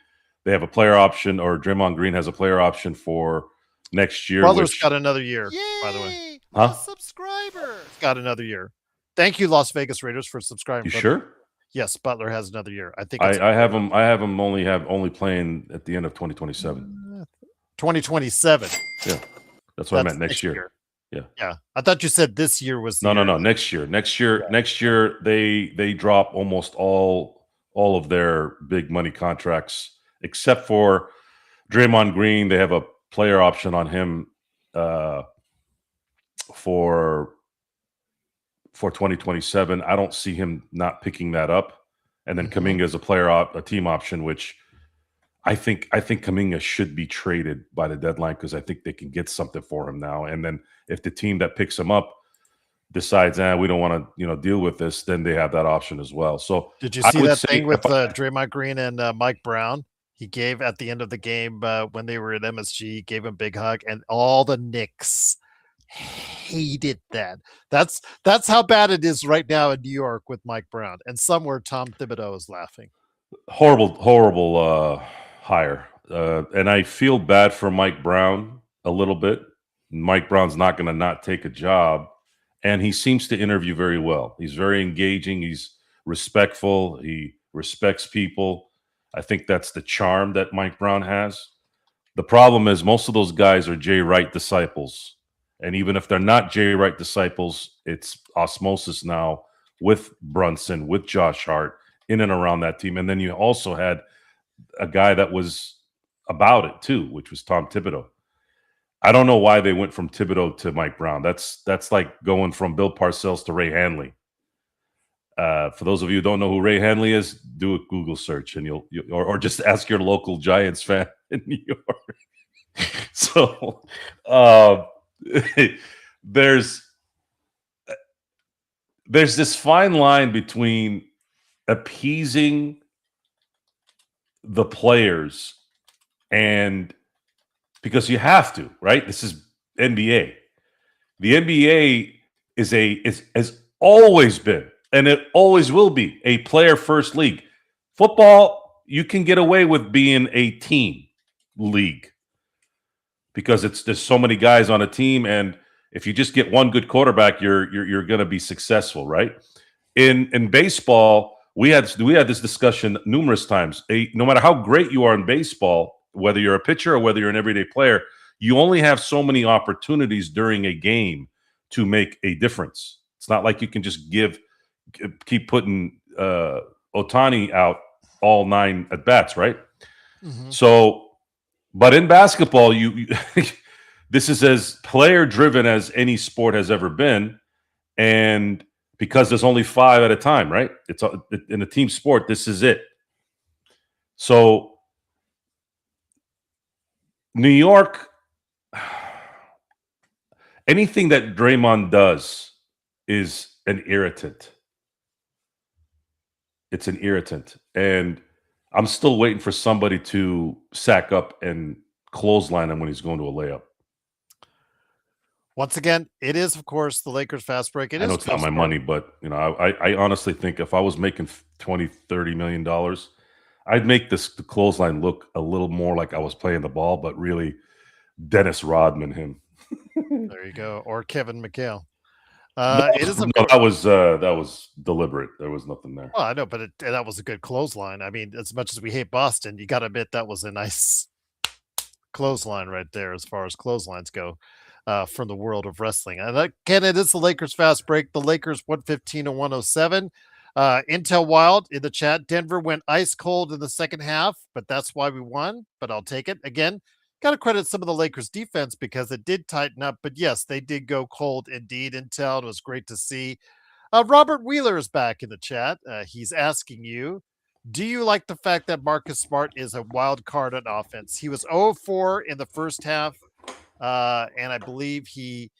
They have a player option, or Draymond Green has a player option for next year. Butler's got another year, by the way. Yay! Huh? A subscriber. Got another year. Thank you, Las Vegas Raiders, for subscribing. You brother. sure? Yes, Butler has another year. I think I have him. I have him only playing at the end of 2027. 2027. Yeah, that's what I meant. Next year. Yeah. I thought you said this year was the No. year. Next year. Next year they drop almost all of their big money contracts except for Draymond Green. They have a player option on him for 2027. I don't see him not picking that up. And then Kuminga is a team option, which I think Kuminga should be traded by the deadline because I think they can get something for him now. And then if the team that picks him up decides, we don't want to deal with this, then they have that option as well. So did you see that thing with Draymond Green and Mike Brown? He gave at the end of the game when they were at MSG, gave him a big hug, and all the Knicks hated that. That's how bad it is right now in New York with Mike Brown. And somewhere Tom Thibodeau is laughing. Horrible hire. And I feel bad for Mike Brown a little bit. Mike Brown's not going to not take a job. And he seems to interview very well. He's very engaging. He's respectful. He respects people. I think that's the charm that Mike Brown has. The problem is most of those guys are Jay Wright disciples. And even if they're not Jay Wright disciples, it's osmosis now with Brunson, with Josh Hart, in and around that team. And then you also had a guy that was about it too, which was Tom Thibodeau. I don't know why they went from Thibodeau to Mike Brown. That's like going from Bill Parcells to Ray Hanley. For those of you who don't know who Ray Hanley is, do a Google search and you'll or just ask your local Giants fan in New York. So there's this fine line between appeasing the players and because you have to, right? This is NBA. The NBA has always been, and it always will be, a player first league. Football, you can get away with being a team league because there's so many guys on a team, and if you just get one good quarterback, you're going to be successful, right? In baseball, we had this discussion numerous times. No matter how great you are in baseball, whether you're a pitcher or whether you're an everyday player, you only have so many opportunities during a game to make a difference. It's not like you can just keep putting Ohtani out all 9 at bats, right? Mm-hmm. So, but in basketball, you this is as player driven as any sport has ever been, and because there's only 5 at a time, right? It's in a team sport. This is it. So, New York, anything that Draymond does is an irritant. It's an irritant. And I'm still waiting for somebody to sack up and clothesline him when he's going to a layup. Once again, it is, of course, the Lakers fast break. I know it's not my money, but I honestly think if I was making $20-30 million, I'd make the clothesline look a little more like I was playing the ball, but really Dennis Rodman him. There you go. Or Kevin McHale. That was deliberate. There was nothing there. Well, I know, but that was a good clothesline. I mean, as much as we hate Boston, you got to admit that was a nice clothesline right there as far as clotheslines go. from the world of wrestling. And again, it is the Lakers fast break. The Lakers 115 to 107. Intel Wild in the chat. Denver went ice cold in the second half, but that's why we won. But I'll take it. Again, got to credit some of the Lakers defense because it did tighten up. But yes, they did go cold indeed. Intel, it was great to see. Robert Wheeler is back in the chat. He's asking you, do you like the fact that Marcus Smart is a wild card on offense? He was 0-4 in the first half, and I believe he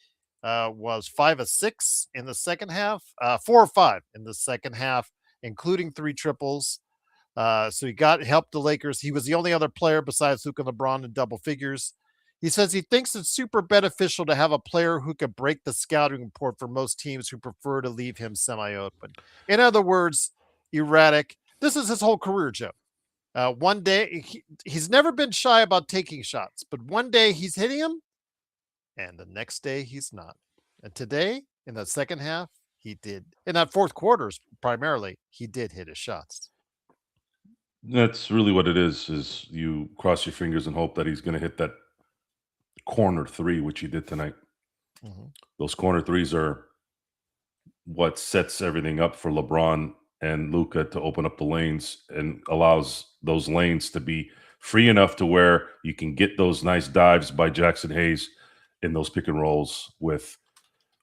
was 5 of 6 in the second half, 4 or 5 in the second half, including 3 triples. So he helped the Lakers. He was the only other player besides Luka and LeBron in double figures. He says he thinks it's super beneficial to have a player who can break the scouting report for most teams who prefer to leave him semi-open. In other words, erratic. This is his whole career, Joe. One day, he's never been shy about taking shots, but one day he's hitting them, and the next day he's not. And today, in the second half, he did. In that fourth quarters, primarily, he did hit his shots. That's really what it is you cross your fingers and hope that he's going to hit that corner three, which he did tonight. Mm-hmm. Those corner threes are what sets everything up for LeBron and Luka to open up the lanes and allows those lanes to be free enough to where you can get those nice dives by Jackson Hayes in those pick and rolls with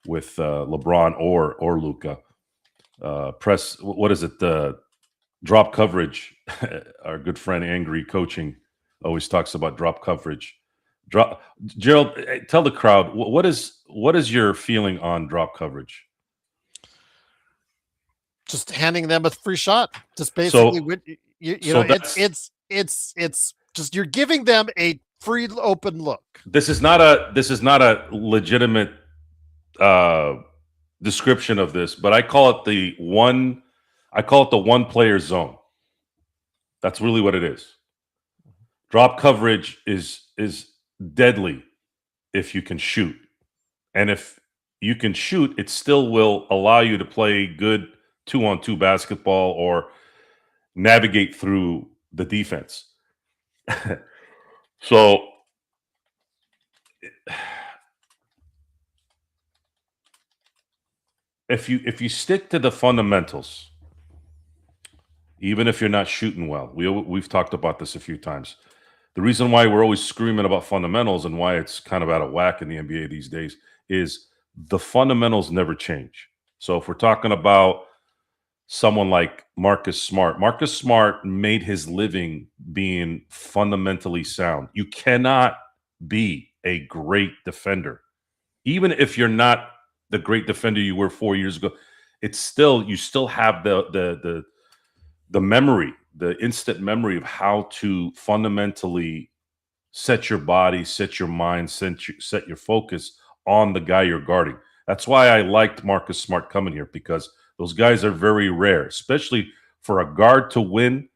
LeBron or Luka. Press, what is it? Drop coverage. Our good friend Angry Coaching always talks about drop coverage. Gerald, tell the crowd what is your feeling on drop coverage? Just handing them a free shot. Just basically, it's just you're giving them a free open look. This is not a legitimate description of this, but I call it the one player zone. That's really what it is. Drop coverage is deadly if you can shoot. And if you can shoot, it still will allow you to play good 2-on-2 basketball or navigate through the defense. So if you stick to the fundamentals, even if you're not shooting well, we've talked about this a few times. The reason why we're always screaming about fundamentals and why it's kind of out of whack in the NBA these days is the fundamentals never change. So if we're talking about someone like Marcus Smart made his living being fundamentally sound. You cannot be a great defender. Even if you're not the great defender you were 4 years ago, you still have the memory, the instant memory of how to fundamentally set your body, set your mind, set your focus on the guy you're guarding. That's why I liked Marcus Smart coming here, because those guys are very rare, especially for a guard to win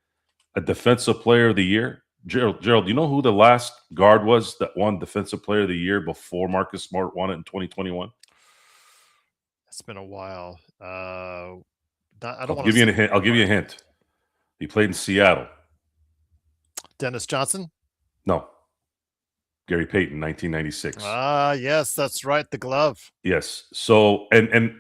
a Defensive Player of the Year. Gerald, do you know who the last guard was that won Defensive Player of the Year before Marcus Smart won it in 2021? It's been a while. I'll give you a hint. He played in Seattle. Dennis Johnson? No. Gary Payton, 1996. Yes, that's right. The glove. Yes. So, and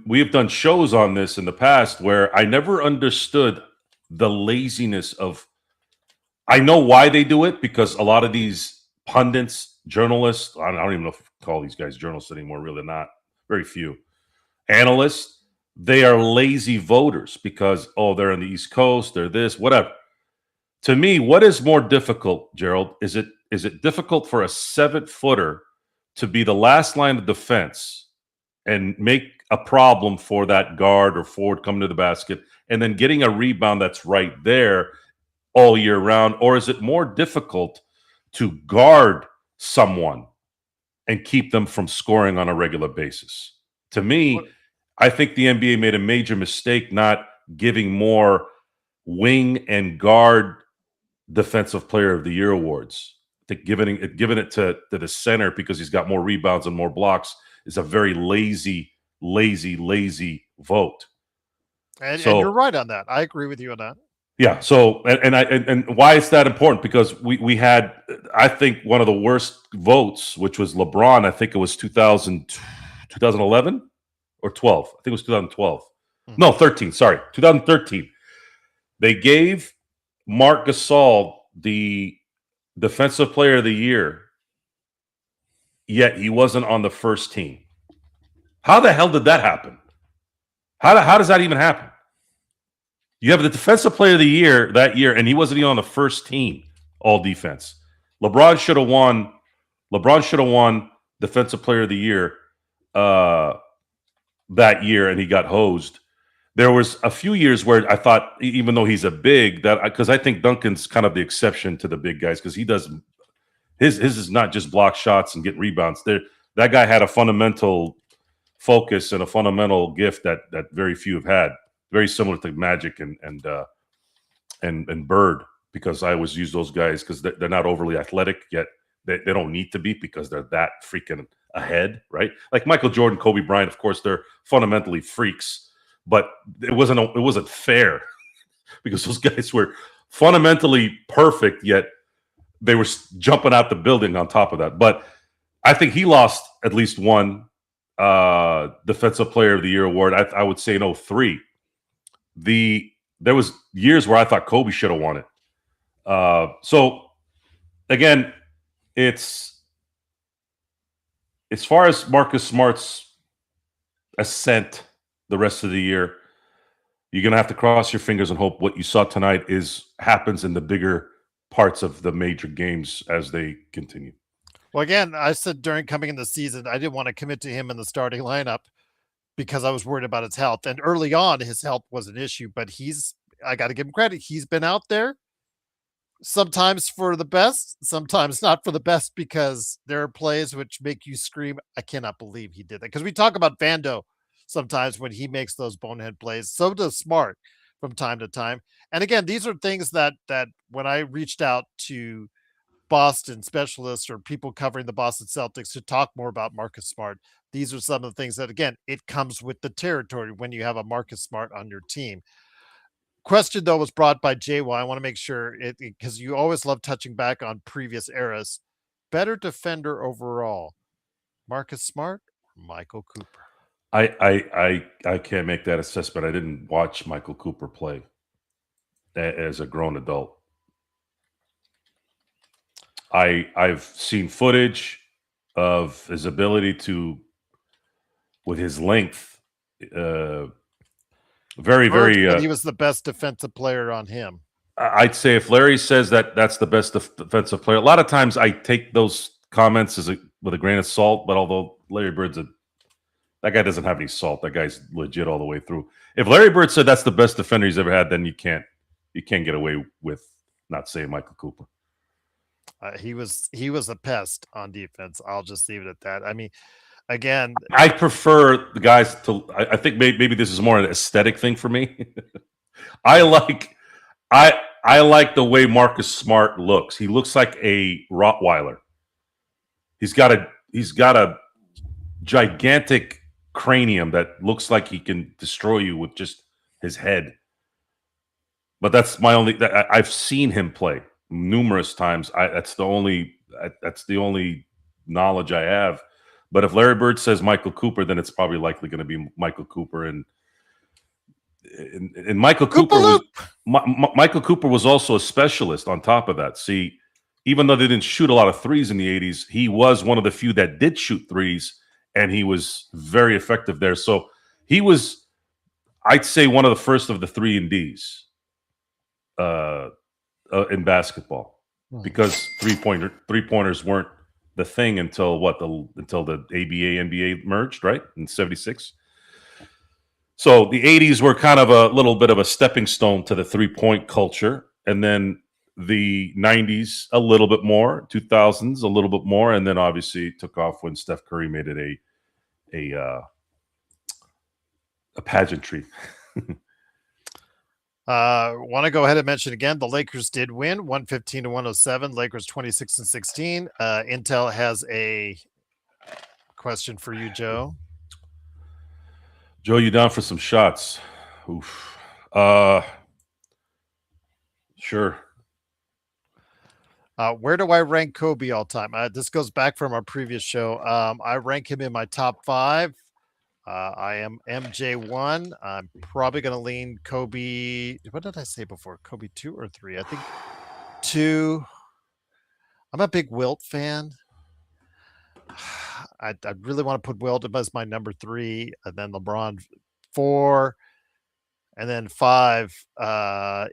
we have done shows on this in the past where I never understood the laziness of. I know why they do it, because a lot of these pundits, journalists, I don't even know if we call these guys journalists anymore. Really, not very few. Analysts, they are lazy voters because they're on the East Coast, they're this, whatever. To me, what is more difficult, Gerald? Is it difficult for a 7-footer to be the last line of defense and make a problem for that guard or forward coming to the basket and then getting a rebound that's right there all year round? Or is it more difficult to guard someone and keep them from scoring on a regular basis? To me, I think the NBA made a major mistake not giving more wing and guard Defensive Player of the Year awards. I think giving it to the center because he's got more rebounds and more blocks is a very lazy vote. And you're right on that. I agree with you on that. Yeah. So and why is that important? Because we had, I think, one of the worst votes, which was LeBron. I think it was 2011 or 12. I think it was 2012. Mhm. No, 13. Sorry, 2013. They gave Marc Gasol the Defensive Player of the Year, yet he wasn't on the first team. How the hell did that happen? How does that even happen? You have the Defensive Player of the Year that year, and he wasn't even on the first team, all defense. LeBron should have won. LeBron should have won Defensive Player of the Year that year, and he got hosed. There was a few years where I thought, even though he's a big, that because I think Duncan's kind of the exception to the big guys because he does his is not just block shots and get rebounds. That guy had a fundamental focus and a fundamental gift that very few have had. Very similar to Magic and Bird, because I always use those guys because they're not overly athletic yet. They don't need to be because they're that freaking ahead, right? Like Michael Jordan, Kobe Bryant, of course, they're fundamentally freaks, but it wasn't fair because those guys were fundamentally perfect, yet they were jumping out the building on top of that. But I think he lost at least one Defensive Player of the Year award. I would say in 03. There was years where I thought Kobe should have won it. So again, it's as far as Marcus Smart's ascent the rest of the year, you're gonna have to cross your fingers and hope what you saw tonight happens in the bigger parts of the major games as they continue. Well, again, I said during coming in the season, I didn't want to commit to him in the starting lineup because I was worried about his health. And early on, his health was an issue, but I got to give him credit. He's been out there sometimes for the best, sometimes not for the best because there are plays which make you scream, I cannot believe he did that. Because we talk about Vando sometimes when he makes those bonehead plays. So does Smart from time to time. And again, these are things that when I reached out to Boston specialists or people covering the Boston Celtics to talk more about Marcus Smart. These are some of the things that, again, it comes with the territory when you have a Marcus Smart on your team. Question, though, was brought by JY. I want to make sure it because you always love touching back on previous eras. Better defender overall, Marcus Smart or Michael Cooper? I can't make that assessment. I didn't watch Michael Cooper play as a grown adult. I've seen footage of his ability to, with his length, very. He was the best defensive player on him. I'd say if Larry says that's the best defensive player, a lot of times I take those comments with a grain of salt. But although Larry Bird's that guy doesn't have any salt, that guy's legit all the way through. If Larry Bird said that's the best defender he's ever had, then you can't get away with not saying Michael Cooper. He was a pest on defense. I'll just leave it at that. I mean, again, I prefer the guys to. I think maybe this is more an aesthetic thing for me. I like the way Marcus Smart looks. He looks like a Rottweiler. He's got a gigantic cranium that looks like he can destroy you with just his head. But that's my only. I've seen him play numerous times. That's the only knowledge I have. But if Larry Bird says Michael Cooper, then it's probably likely going to be Michael Cooper. And Michael Michael Cooper was also a specialist on top of that. See, even though they didn't shoot a lot of threes in the 80s, he was one of the few that did shoot threes, and he was very effective there. So he was, I'd say, one of the first of the 3 and Ds in basketball, because three-pointers weren't the thing until the ABA NBA merged, right, in '76. So the 80s were kind of a little bit of a stepping stone to the three-point culture, and then the 90s a little bit more, 2000s a little bit more, and then obviously it took off when Steph Curry made it a pageantry. Want to go ahead and mention again, the Lakers did win 115-107. Lakers 26-16. Intel has a question for you, Joe. Joe, you down for some shots? Oof. Sure. Where do I rank Kobe all time? This goes back from our previous show. I rank him in my top 5. I am MJ1. I'm probably going to lean Kobe. What did I say before? Kobe 2 or 3? I think 2. I'm a big Wilt fan. I really want to put Wilt as my number 3, and then LeBron 4, and then 5.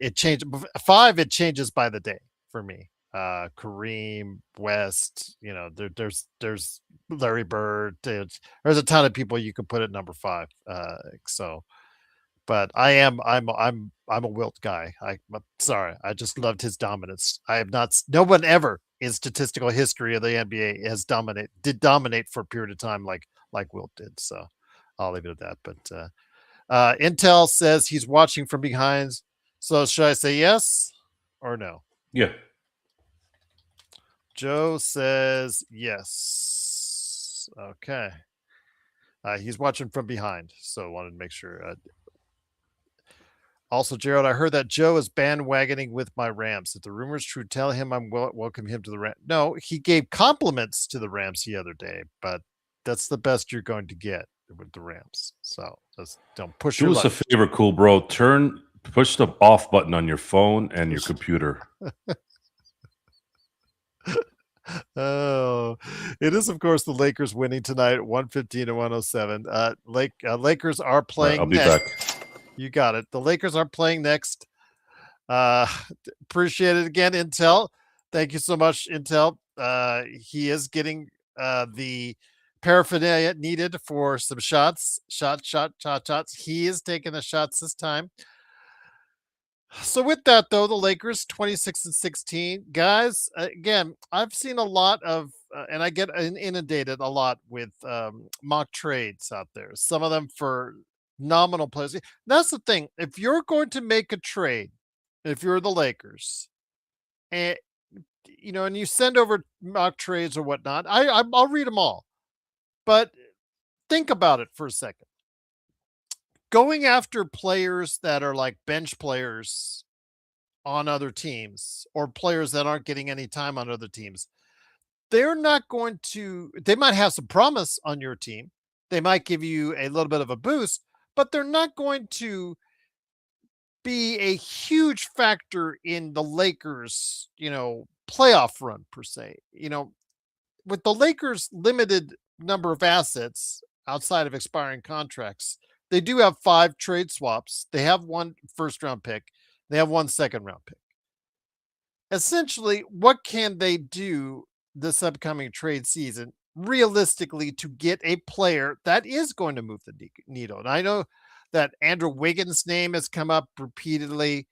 It changed. 5. It changes by the day for me. Kareem, West. There's Larry Bird. There's a ton of people you can put at number 5. But I'm a Wilt guy. I'm sorry. I just loved his dominance. I have not. No one ever in statistical history of the NBA has dominate for a period of time like Wilt did. So I'll leave it at that. But Intel says he's watching from behind. So should I say yes or no? Yeah. Joe says yes. Okay. He's watching from behind, so I wanted to make sure. Also, Gerald, I heard that Joe is bandwagoning with my Rams. If the rumor is true, tell him I'm welcome him to the Rams. No, he gave compliments to the Rams the other day, but that's the best you're going to get with the Rams. So don't push your luck. Do us a favor, cool bro. Push the off button on your phone and your computer. Oh, it is, of course, the Lakers winning tonight at 115 to 107. Lakers are playing. I'll be next. back. You got it. The Lakers are playing next. Appreciate it again, Intel. Thank you so much, Intel. He is getting the paraphernalia needed for some shots. Shots. He is taking the shots this time. So with that, though, the Lakers 26-16, guys. Again, I've seen a lot of, and I get inundated a lot with mock trades out there. Some of them for nominal players. That's the thing. If you're going to make a trade, if you're the Lakers, and and you send over mock trades or whatnot, I'll read them all. But think about it for a second. Going after players that are like bench players on other teams or players that aren't getting any time on other teams, they might have some promise on your team. They might give you a little bit of a boost, but they're not going to be a huge factor in the Lakers, playoff run per se. With the Lakers' limited number of assets outside of expiring contracts, they do have 5 trade swaps. They have 1 first-round pick. They have 1 second-round pick. Essentially, what can they do this upcoming trade season realistically to get a player that is going to move the needle? And I know that Andrew Wiggins' name has come up repeatedly.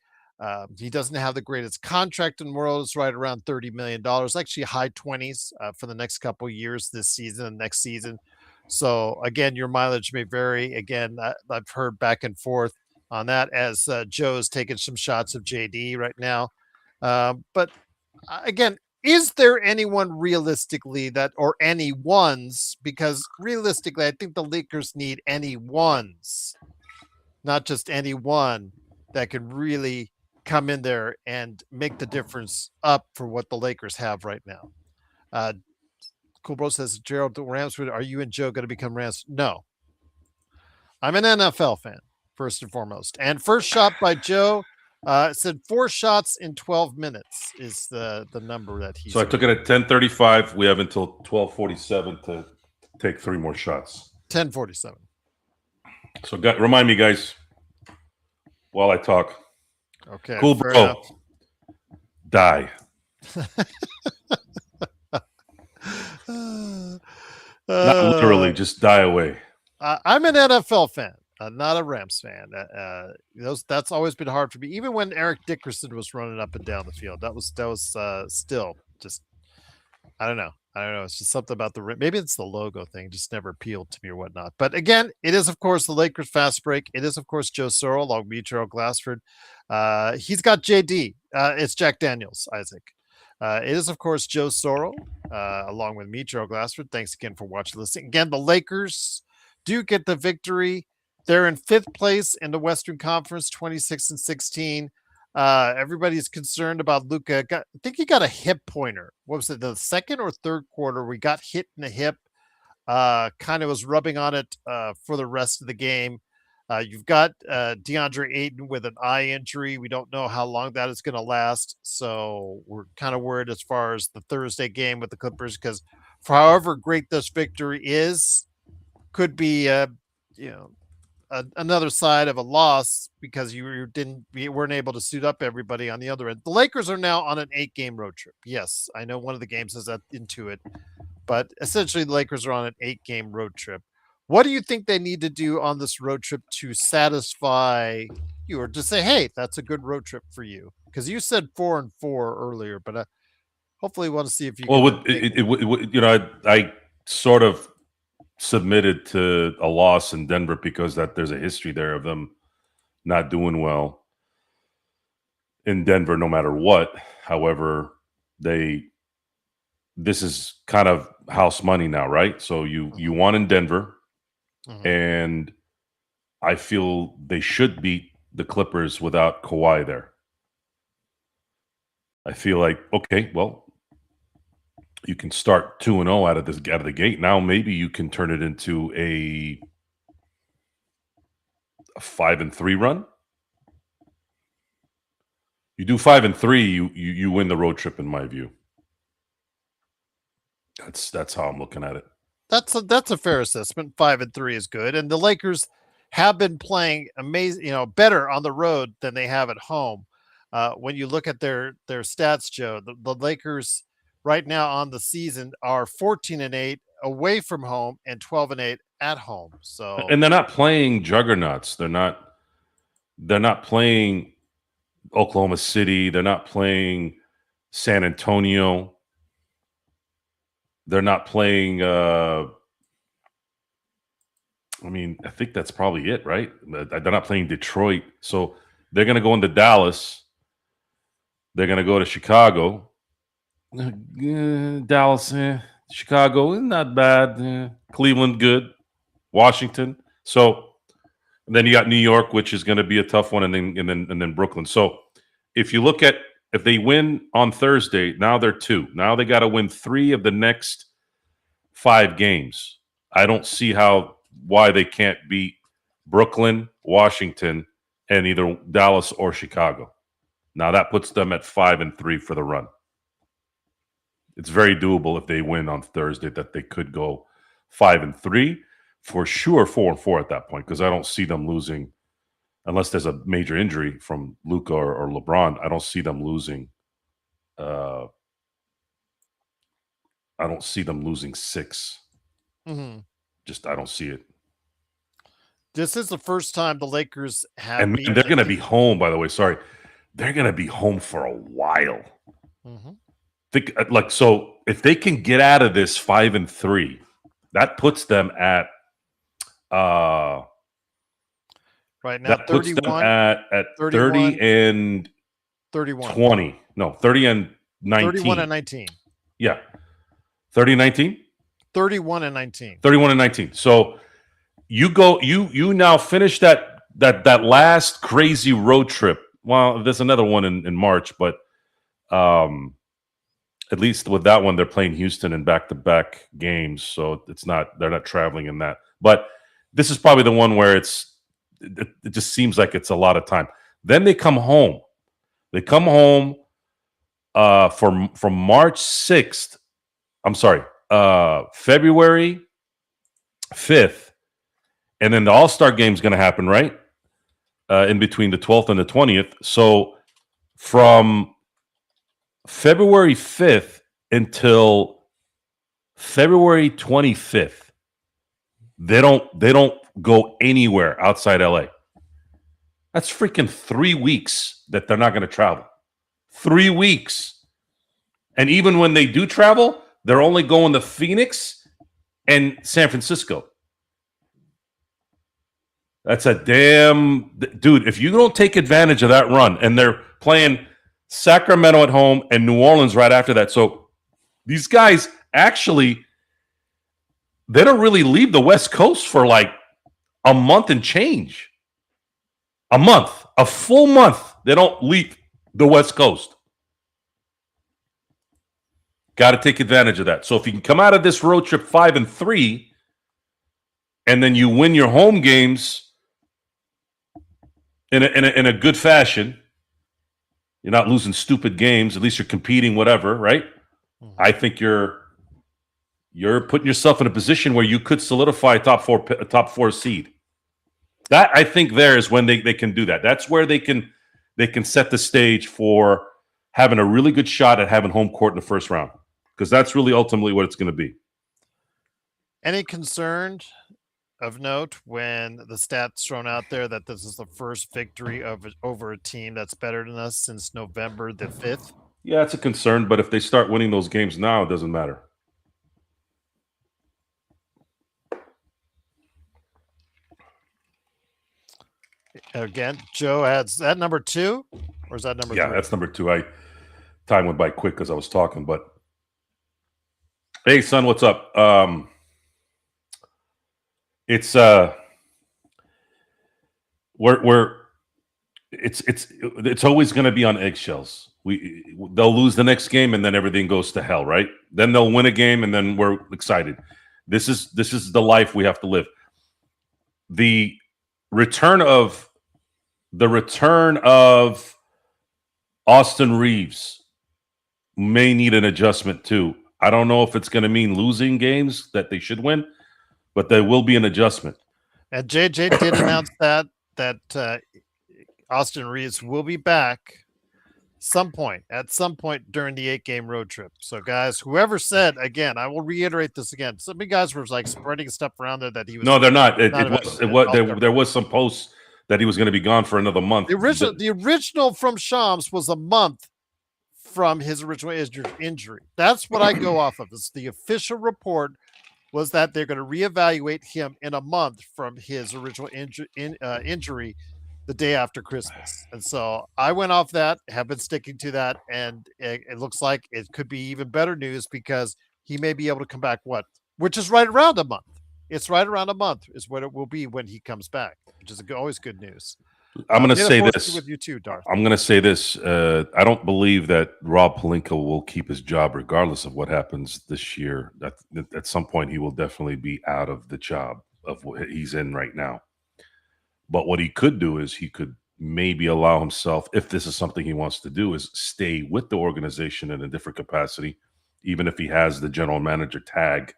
He doesn't have the greatest contract in the world. It's right around $30 million, actually high 20s for the next couple of years this season and next season. So, again, your mileage may vary. Again, I've heard back and forth on that as Joe's taking some shots of JD right now. But, again, is there anyone realistically or any ones? Because realistically, I think the Lakers need any ones, not just anyone that can really come in there and make the difference up for what the Lakers have right now. Cool Bro says, Gerald, the Rams, are you and Joe going to become Rams? No. I'm an NFL fan, first and foremost. And first shot by Joe said 4 shots in 12 minutes is the number that he's. So I took it at 10:35. We have until 12:47 to take 3 more shots. 10:47. So remind me, guys, while I talk. Okay. Cool Bro. Enough. Die. Not literally, just die away. I'm an NFL fan, not a Rams fan. That's always been hard for me. Even when Eric Dickerson was running up and down the field, that was still just, I don't know. It's just something about maybe it's the logo thing, just never appealed to me or whatnot. But again, it is, of course, the Lakers fast break. It is, of course, Joe Sorrell along with Gerald Glassford. He's got JD. It's Jack Daniels, Isaac. It is, of course, Joe Sorrell, along with me, Gerald Glassford. Thanks again for watching, listening. Again, the Lakers do get the victory. They're in 5th place in the Western Conference, 26-16. Everybody's concerned about Luka. I think he got a hip pointer. What was it? The second or third quarter, we got hit in the hip. Kind of was rubbing on it for the rest of the game. You've got DeAndre Ayton with an eye injury. We don't know how long that is going to last. So we're kind of worried as far as the Thursday game with the Clippers, because for however great this victory is, could be, you know, another side of a loss because you weren't able to suit up everybody on the other end. The Lakers are now on an 8-game road trip. Yes, I know one of the games is into it, but essentially the Lakers are on an 8-game road trip. What do you think they need to do on this road trip to satisfy you, or to say, hey, that's a good road trip for you? Because you said 4-4 earlier, but hopefully we want to see if you Well, can. I sort of submitted to a loss in Denver because there's a history there of them not doing well in Denver, no matter what. However, this is kind of house money now, right? So you won in Denver, and I feel they should beat the Clippers without Kawhi there. I feel like, okay, well, you can start 2-0 out of the gate. Now maybe you can turn it into a 5-3 run. You do 5-3, you win the road trip, in my view. That's how I'm looking at it. That's a fair assessment. 5-3 is good, and the Lakers have been playing amazing, better on the road than they have at home. When you look at their stats, Joe, the Lakers right now on the season are 14-8 away from home and 12-8 at home. So, and they're not playing juggernauts. They're not playing Oklahoma City. They're not playing San Antonio. They're not playing. I think that's probably it, right? They're not playing Detroit, so they're going to go into Dallas. They're going to go to Chicago. Dallas, Chicago, not bad. Cleveland, good. Washington. So then you got New York, which is going to be a tough one, and then Brooklyn. So if you look at, if they win on Thursday, now they're 2. Now they got to win 3 of the next 5 games. I don't see why they can't beat Brooklyn, Washington, and either Dallas or Chicago. Now that puts them at 5-3 for the run. It's very doable if they win on Thursday that they could go 5-3. For sure 4-4 at that point, because I don't see them losing unless there's a major injury from Luka or LeBron. I don't see them losing. I don't see them losing 6. Just I don't see it. This is the first time the Lakers have. And they're going to be home, by the way. Sorry. They're going to be home for a while. So if they can get out of this 5-3, that puts them at right now, that puts them at 30 and 31. 20. No, 30 and 19. 31 and 19. Yeah. 30 and 19? 31 and 19. 31 and 19. So you now finish that last crazy road trip. Well, there's another one in March, but at least with that one, they're playing Houston in back-to-back games, so they're not traveling in that. But this is probably the one where it just seems like it's a lot of time. Then they come home. They come home from March 6th. I'm sorry, February 5th, and then the All-Star game is going to happen, right? In between the 12th and the 20th. So from February 5th until February 25th, they don't go anywhere outside LA. That's freaking 3 weeks that they're not going to travel. 3 weeks. And even when they do travel, they're only going to Phoenix and San Francisco. That's a damn dude. If you don't take advantage of that run, and they're playing Sacramento at home and New Orleans right after that. So these guys actually, they don't really leave the West Coast for like a month and change. A month, a full month. They don't leave the West Coast. Got to take advantage of that. So if you can come out of this road trip 5-3, and then you win your home games in a good fashion, you're not losing stupid games. At least you're competing, whatever, right? Mm-hmm. I think you're putting yourself in a position where you could solidify a top four seed. That I think there is when they can do that. That's where they can set the stage for having a really good shot at having home court in the first round, because that's really ultimately what it's going to be. Any concern of note when the stats thrown out there that this is the first victory over a team that's better than us since November the 5th? Yeah, it's a concern, but if they start winning those games now, it doesn't matter. Again, Joe adds that number 2, or is that number 3? Yeah, that's number 2. Time went by quick because I was talking, but hey, son, what's up? It's it's always going to be on eggshells. They'll lose the next game and then everything goes to hell, right? Then they'll win a game and then we're excited. This is the life we have to live. The return of Austin Reeves may need an adjustment too. I don't know if it's going to mean losing games that they should win, but there will be an adjustment. And JJ did announce that Austin Reeves will be back at some point during the 8-game road trip. So guys, whoever said, again, I will reiterate this again. Some of you guys were like spreading stuff around there that he was. No, they're not. There was some posts that he was going to be gone for another month. The original from Shams was a month from his original injury. That's what I go off of. It's the official report was that they're going to reevaluate him in a month from his original injury the day after Christmas. And so I went off that, have been sticking to that, and it looks like it could be even better news because he may be able to come back, which is right around a month. It's right around a month is what it will be when he comes back, which is always good news. I'm going to say this. With you too, Darth. I'm going to say this. I don't believe that Rob Pelinka will keep his job regardless of what happens this year. At some point, he will definitely be out of the job of what he's in right now. But what he could do is he could maybe allow himself, if this is something he wants to do, is stay with the organization in a different capacity, even if he has the general manager tag.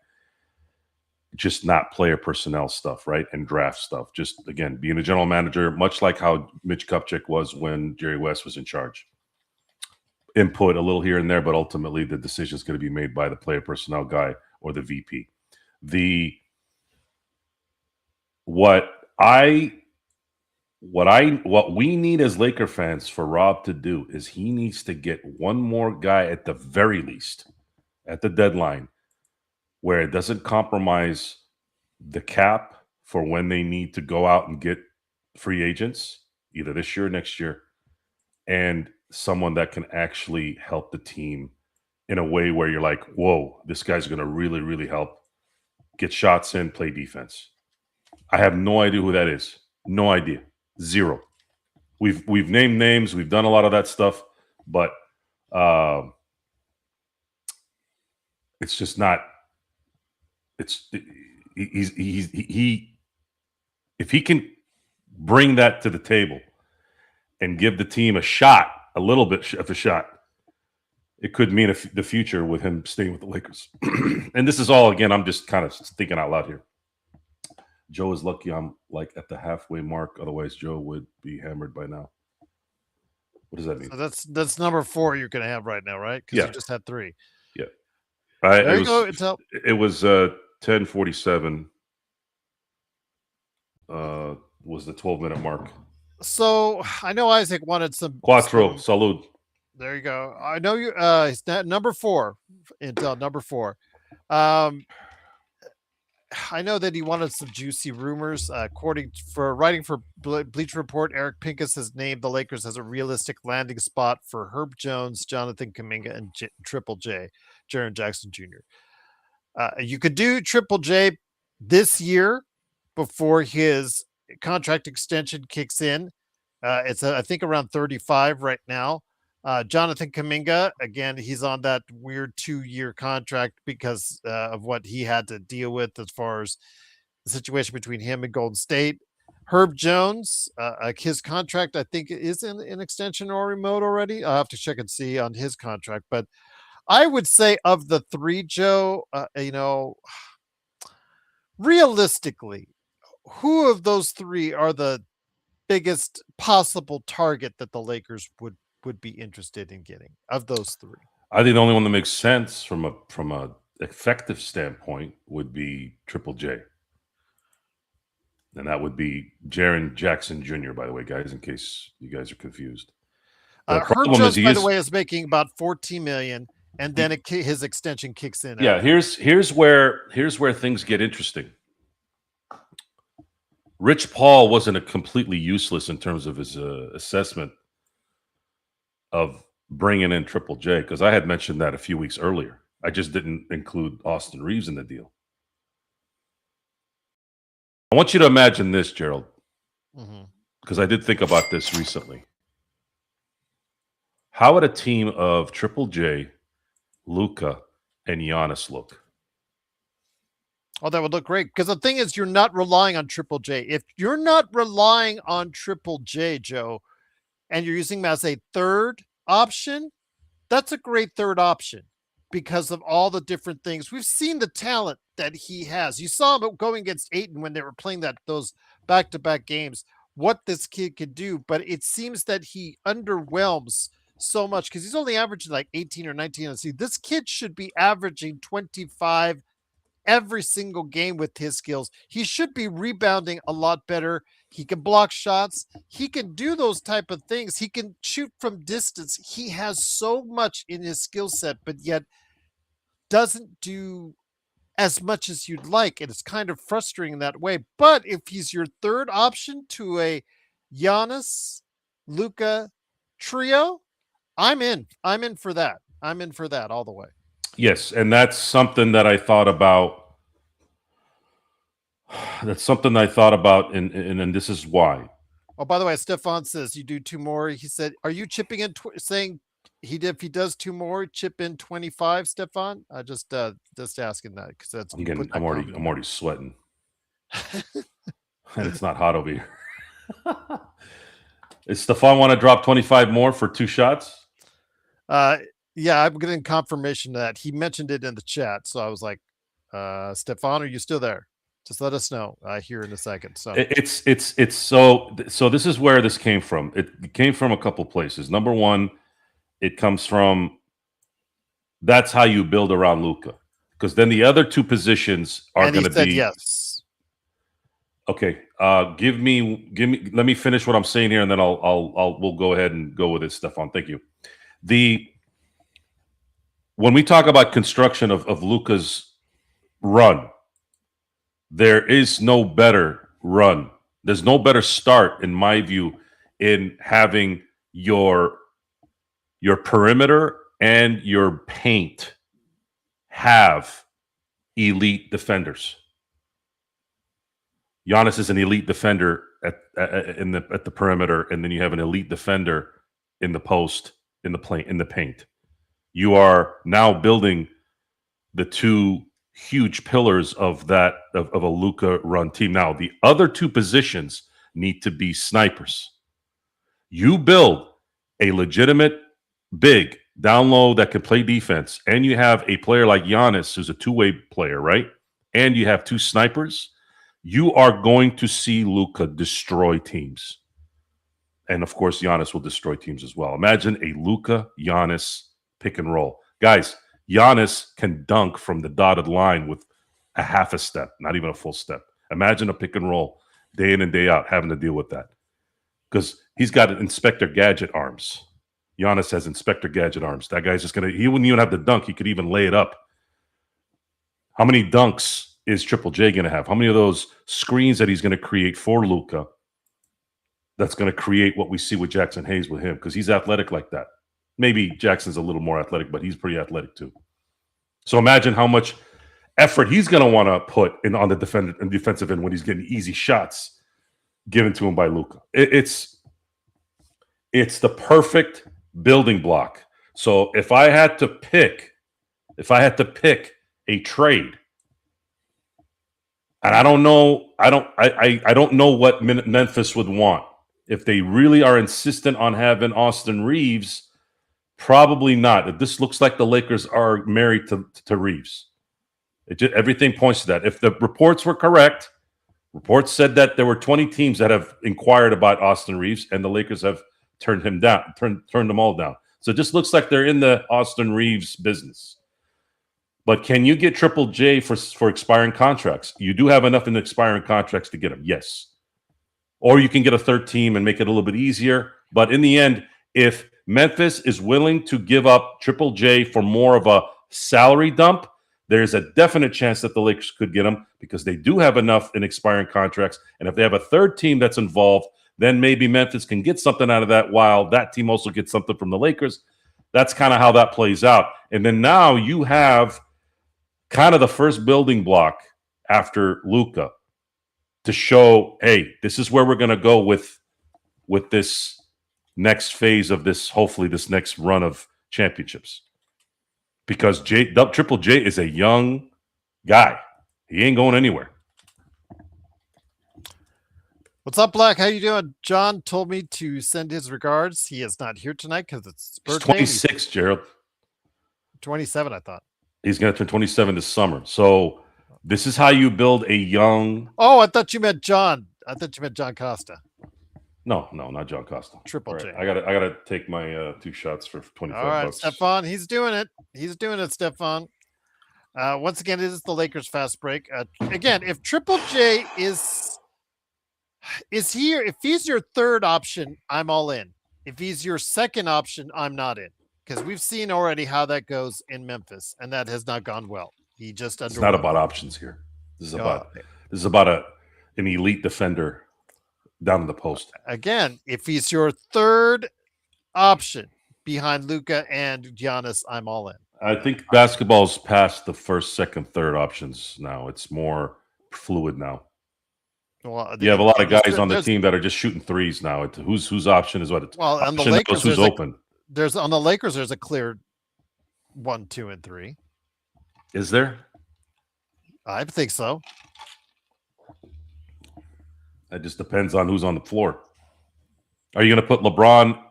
Just not player personnel stuff, right? And draft stuff. Just, again, being a general manager, much like how Mitch Kupchak was when Jerry West was in charge. Input a little here and there, but ultimately the decision is going to be made by the player personnel guy or the VP. What we need as Laker fans for Rob to do is he needs to get one more guy at the very least at the deadline where it doesn't compromise the cap for when they need to go out and get free agents, either this year or next year, and someone that can actually help the team in a way where you're like, whoa, this guy's going to really, really help get shots in, play defense. I have no idea who that is. No idea. Zero. We've named names. We've done a lot of that stuff, but it's just not. If he can bring that to the table and give the team a little bit of a shot, it could mean the future with him staying with the Lakers. And this is all, again, I'm just kind of thinking out loud here. Joe is lucky I'm like at the halfway mark. Otherwise, Joe would be hammered by now. What does that mean? So that's number 4 you're going to have right now, right? Because you just had 3. Yeah. There you go. It was 10:47 was the 12-minute mark. So I know Isaac wanted some Quattro, salud. There you go. I know you. It's number 4. Intel number 4. I know that he wanted some juicy rumors. Writing for Bleacher Report, Eric Pincus has named the Lakers as a realistic landing spot for Herb Jones, Jonathan Kuminga, and Triple J, Jaren Jackson Jr. You could do Triple J this year before his contract extension kicks in. It's I think around 35 right now. Jonathan Kuminga, again, he's on that weird 2-year contract because of what he had to deal with as far as the situation between him and Golden State. Herb Jones, his contract, I think, is in an extension or remote already. I'll have to check and see on his contract. But I would say of the three, Joe, realistically, who of those three are the biggest possible target that the Lakers would be interested in getting of those three? I think the only one that makes sense from a effective standpoint would be Triple J. And that would be Jaren Jackson Jr., by the way, guys, in case you guys are confused. The Herb problem is Jones, by the way, is making about $14 million, and then his extension kicks in. Yeah, here's where things get interesting. Rich Paul wasn't a completely useless in terms of his assessment of bringing in Triple J, because I had mentioned that a few weeks earlier. I just didn't include Austin Reeves in the deal. I want you to imagine this, Gerald, because I did think about this recently. How would a team of Triple J, Luka, and Giannis look? Oh, that would look great. Because the thing is, you're not relying on Triple J. If you're not relying on Triple J, Joe, and you're using him as a third option, that's a great third option because of all the different things. We've seen the talent that he has. You saw him going against Ayton when they were playing those back-to-back games, what this kid could do. But it seems that he underwhelms so much because he's only averaging like 18 or 19 on the season. This kid should be averaging 25 every single game with his skills. He should be rebounding a lot better. He can block shots. He can do those type of things. He can shoot from distance. He has so much in his skill set, but yet doesn't do as much as you'd like. And it's kind of frustrating that way. But if he's your third option to a Giannis, Luka trio, I'm in. I'm in for that. I'm in for that all the way. Yes, and that's something that I thought about. That's something I thought about, and this is why. Oh, by the way, Stefan says you do two more. He said, "Are you chipping in?" Saying if he does two more, chip in 25. Stefan, I just asking that because that's I'm already sweating, and it's not hot over here. Does Stefan want to drop 25 more for two shots? Yeah, I'm getting confirmation that he mentioned it in the chat. So I was like, Stefan, are you still there? Just let us know here in a second. So it's so this is where this came from. It came from a couple places. Number one, it comes from that's how you build around Luka, because then the other two positions are going to be yes. Okay, give me. Let me finish what I'm saying here, and then we'll go ahead and go with it, Stefan. Thank you. When we talk about construction of Luka's run, there is no better run. There's no better start, in my view, in having your perimeter and your paint have elite defenders. Giannis is an elite defender at the perimeter, and then you have an elite defender in the post, in the paint. You are now building the two huge pillars of a Luka run team. Now, the other two positions need to be snipers. You build a legitimate big down low that can play defense, and you have a player like Giannis who's a two-way player, right? And you have two snipers. You are going to see Luka destroy teams. And of course, Giannis will destroy teams as well. Imagine a Luka Giannis pick and roll. Guys, Giannis can dunk from the dotted line with a half a step, not even a full step. Imagine a pick and roll day in and day out having to deal with that. Because he's got Inspector Gadget arms. Giannis has Inspector Gadget arms. That guy's just he wouldn't even have to dunk. He could even lay it up. How many dunks is Triple J going to have? How many of those screens that he's going to create for Luka that's going to create what we see with Jackson Hayes with him? Because he's athletic like that. Maybe Jackson's a little more athletic, but he's pretty athletic too. So imagine how much effort he's going to want to put in on the defensive end when he's getting easy shots given to him by Luka. It's the perfect building block. So if I had to pick a trade, and I don't know, I don't know what Memphis would want. If they really are insistent on having Austin Reeves, probably not. This looks like the Lakers are married to Reeves. Everything points to that. If the reports were correct, reports said that there were 20 teams that have inquired about Austin Reeves, and the Lakers have turned them all down. So it just looks like they're in the Austin Reeves business. But can you get Triple J for expiring contracts? You do have enough in the expiring contracts to get him, yes. Or you can get a third team and make it a little bit easier. But in the end, if Memphis is willing to give up Triple J for more of a salary dump, there's a definite chance that the Lakers could get him because they do have enough in expiring contracts. And if they have a third team that's involved, then maybe Memphis can get something out of that while that team also gets something from the Lakers. That's kind of how that plays out. And then now you have kind of the first building block after Luka to show, hey, this is where we're going to go with this next phase of this, hopefully this next run of championships. Because Triple J is a young guy. He ain't going anywhere. What's up, Black? How you doing? John told me to send his regards. He is not here tonight because it's his birthday. 26, Gerald. 27, I thought. He's going to turn 27 this summer. So this is how you build a young... Oh, I thought you meant John. I thought you meant John Costa. No, not John Costa. Triple J. I gotta take my 2 shots for 25 All right, bucks. Stefan, he's doing it. He's doing it, Stefan. Once again, it is the Lakers fast break. Again, if Triple J is here, if he's your third option, I'm all in. If he's your second option, I'm not in. Because we've seen already how that goes in Memphis, and that has not gone well. He just It's not about options here. This is about an elite defender down in the post. Again, if he's your third option behind Luka and Giannis, I'm all in. I think basketball's past the first, second, third options now. It's more fluid now. Well, you have a lot of guys on the team that are just shooting threes now. Whose option is what? Well, on the Lakers, who's open. There's on the Lakers. There's a clear 1, 2, and 3. Is there? I think so. It just depends on who's on the floor. Are you going to put LeBron?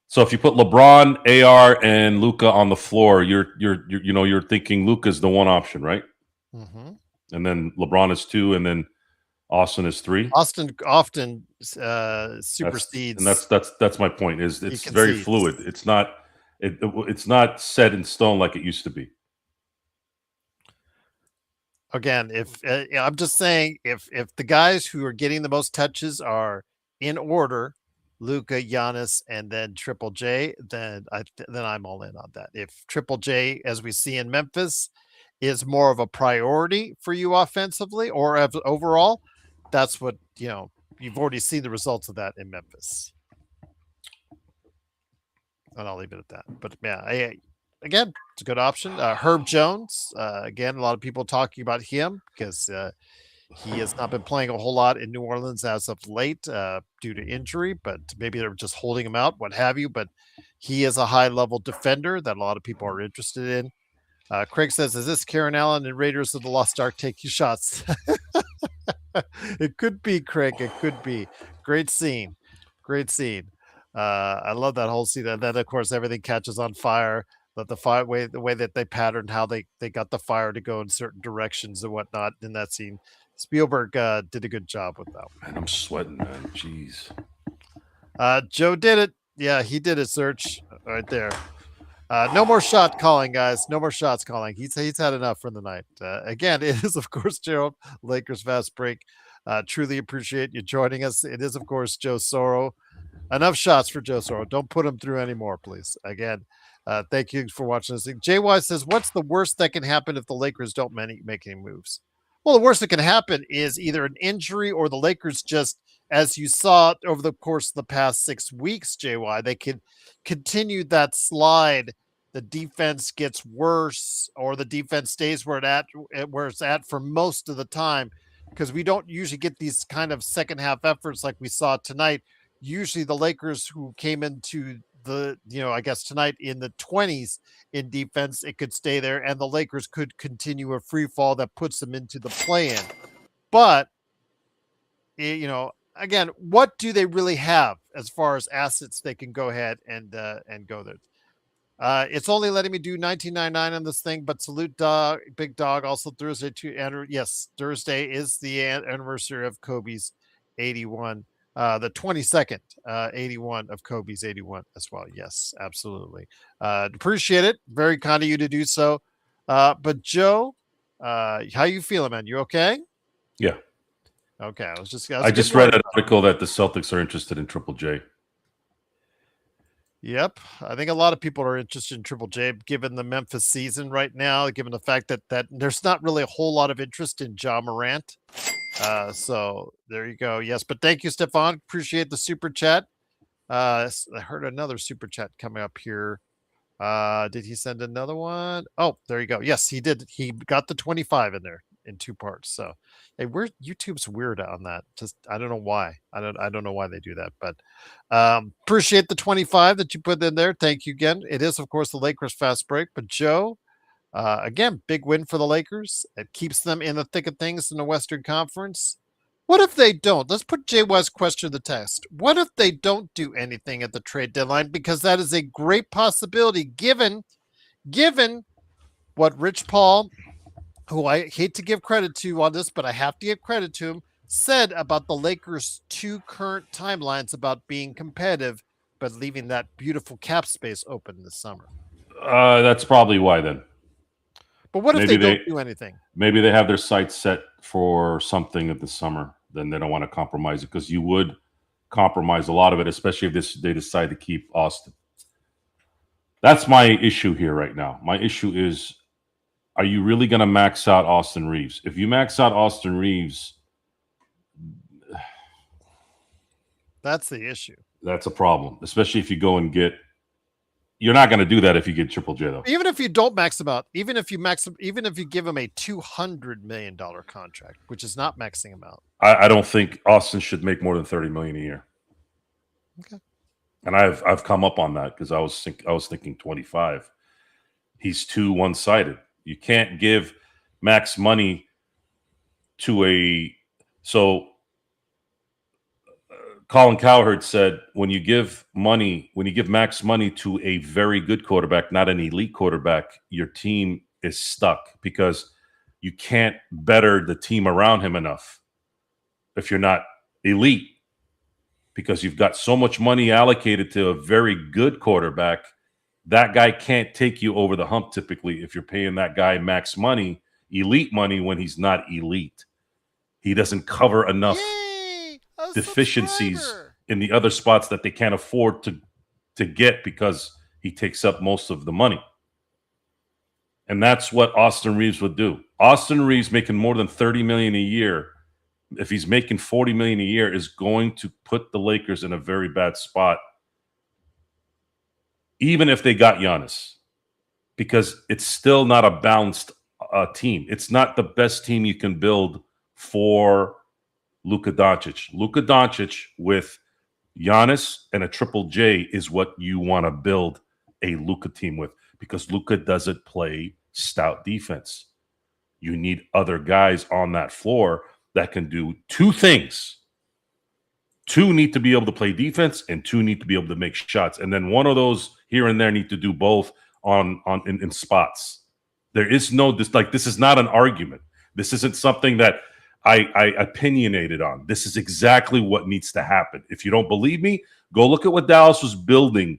So if you put LeBron, AR, and Luka on the floor, you're thinking Luka's the one option, right? Mm-hmm. And then LeBron is 2, and then Austin is 3. Austin often supersedes, and that's my point. Is it's very fluid. It's not set in stone like it used to be. Again, if I'm just saying, if the guys who are getting the most touches are in order, Luka, Giannis, and then Triple J, then I'm all in on that. If Triple J, as we see in Memphis, is more of a priority for you offensively or overall, that's what you've already seen the results of that in Memphis. And I'll leave it at that. But yeah, again, it's a good option. Herb Jones, again, a lot of people talking about him because he has not been playing a whole lot in New Orleans as of late due to injury, but maybe they're just holding him out, what have you. But he is a high-level defender that a lot of people are interested in. Craig says, is this Karen Allen and Raiders of the Lost Ark taking shots? It could be, Craig. It could be. Great scene. Great scene. I love that whole scene. And then, of course, everything catches on fire. But the way that they patterned how they got the fire to go in certain directions and whatnot in that scene. Spielberg did a good job with that. Man, I'm sweating, man. Jeez. Joe did it. Yeah, he did a search right there. No more shot calling, guys. No more shots calling. He's had enough for the night. Again, it is, of course, Gerald, Lakers Fast Break. Truly appreciate you joining us. It is, of course, Joe Soro. Enough shots for Joe Soro. Don't put him through anymore, please. Again, thank you for watching this thing. JY says, what's the worst that can happen if the Lakers don't make any moves? Well, the worst that can happen is either an injury or the Lakers just, as you saw over the course of the past 6 weeks, JY, they could continue that slide. The defense gets worse or the defense stays where it's at for most of the time, because we don't usually get these kind of second half efforts like we saw tonight. Usually the Lakers who came into I guess tonight in the 20s in defense, it could stay there, and the Lakers could continue a free fall that puts them into the play-in. But again, what do they really have as far as assets they can go ahead and go there? It's only letting me do 1999 on this thing, but salute dog, big dog. Also Thursday too. And yes, Thursday is the anniversary of Kobe's 81, the 22nd, 81 of Kobe's 81 as well. Yes, absolutely. Appreciate it. Very kind of you to do so. But Joe, how you feeling, man? You okay? Yeah. Okay. I just read an article that the Celtics are interested in Triple J. Yep. I think a lot of people are interested in Triple J, given the Memphis season right now, given the fact that there's not really a whole lot of interest in Ja Morant. So there you go. Yes, but thank you, Stefan. Appreciate the super chat. I heard another super chat coming up here. Did he send another one? Oh, there you go. Yes, he did. He got the 25 in there in 2 parts. So, hey, YouTube's weird on that. Just I don't know why. I don't know why they do that, but appreciate the 25 that you put in there. Thank you again. It is of course the Lakers fast break, but Joe, again, big win for the Lakers. It keeps them in the thick of things in the Western Conference. What if they don't? Let's put JY's question to the test. What if they don't do anything at the trade deadline? Because that is a great possibility given what Rich Paul, who I hate to give credit to on this, but I have to give credit to him, said about the Lakers' 2 current timelines about being competitive, but leaving that beautiful cap space open this summer. That's probably why then. But what if they don't do anything? Maybe they have their sights set for something in the summer. Then they don't want to compromise it, because you would compromise a lot of it, especially if they decide to keep Austin. That's my issue here right now. My issue is, are you really going to max out Austin Reeves? If you max out Austin Reeves, that's the issue. That's a problem, especially if you go and get. You're not going to do that if you get Triple J, though. Even if you don't max him out, even if you give him a $200 million contract, which is not maxing him out. I don't think Austin should make more than $30 million a year. Okay. And I've come up on that because I was thinking 25. He's too one-sided. You can't give max money to Colin Cowherd said, when you give max money to a very good quarterback, not an elite quarterback, your team is stuck because you can't better the team around him enough if you're not elite, because you've got so much money allocated to a very good quarterback. That guy can't take you over the hump typically if you're paying that guy max money, elite money, when he's not elite. He doesn't cover enough deficiencies in the other spots that they can't afford to get, because he takes up most of the money. And that's what Austin Reeves would do. Austin Reeves making more than $30 million a year, if he's making $40 million a year, is going to put the Lakers in a very bad spot, even if they got Giannis, because it's still not a balanced team. It's not the best team you can build for Luka Doncic. Luka Doncic with Giannis and a Triple J is what you want to build a Luka team with, because Luka doesn't play stout defense. You need other guys on that floor that can do 2 things. 2 need to be able to play defense, and 2 need to be able to make shots. And then one of those here and there need to do both in spots. There is no this is not an argument. This isn't something that I opinionated on. This is exactly what needs to happen. If you don't believe me, go look at what Dallas was building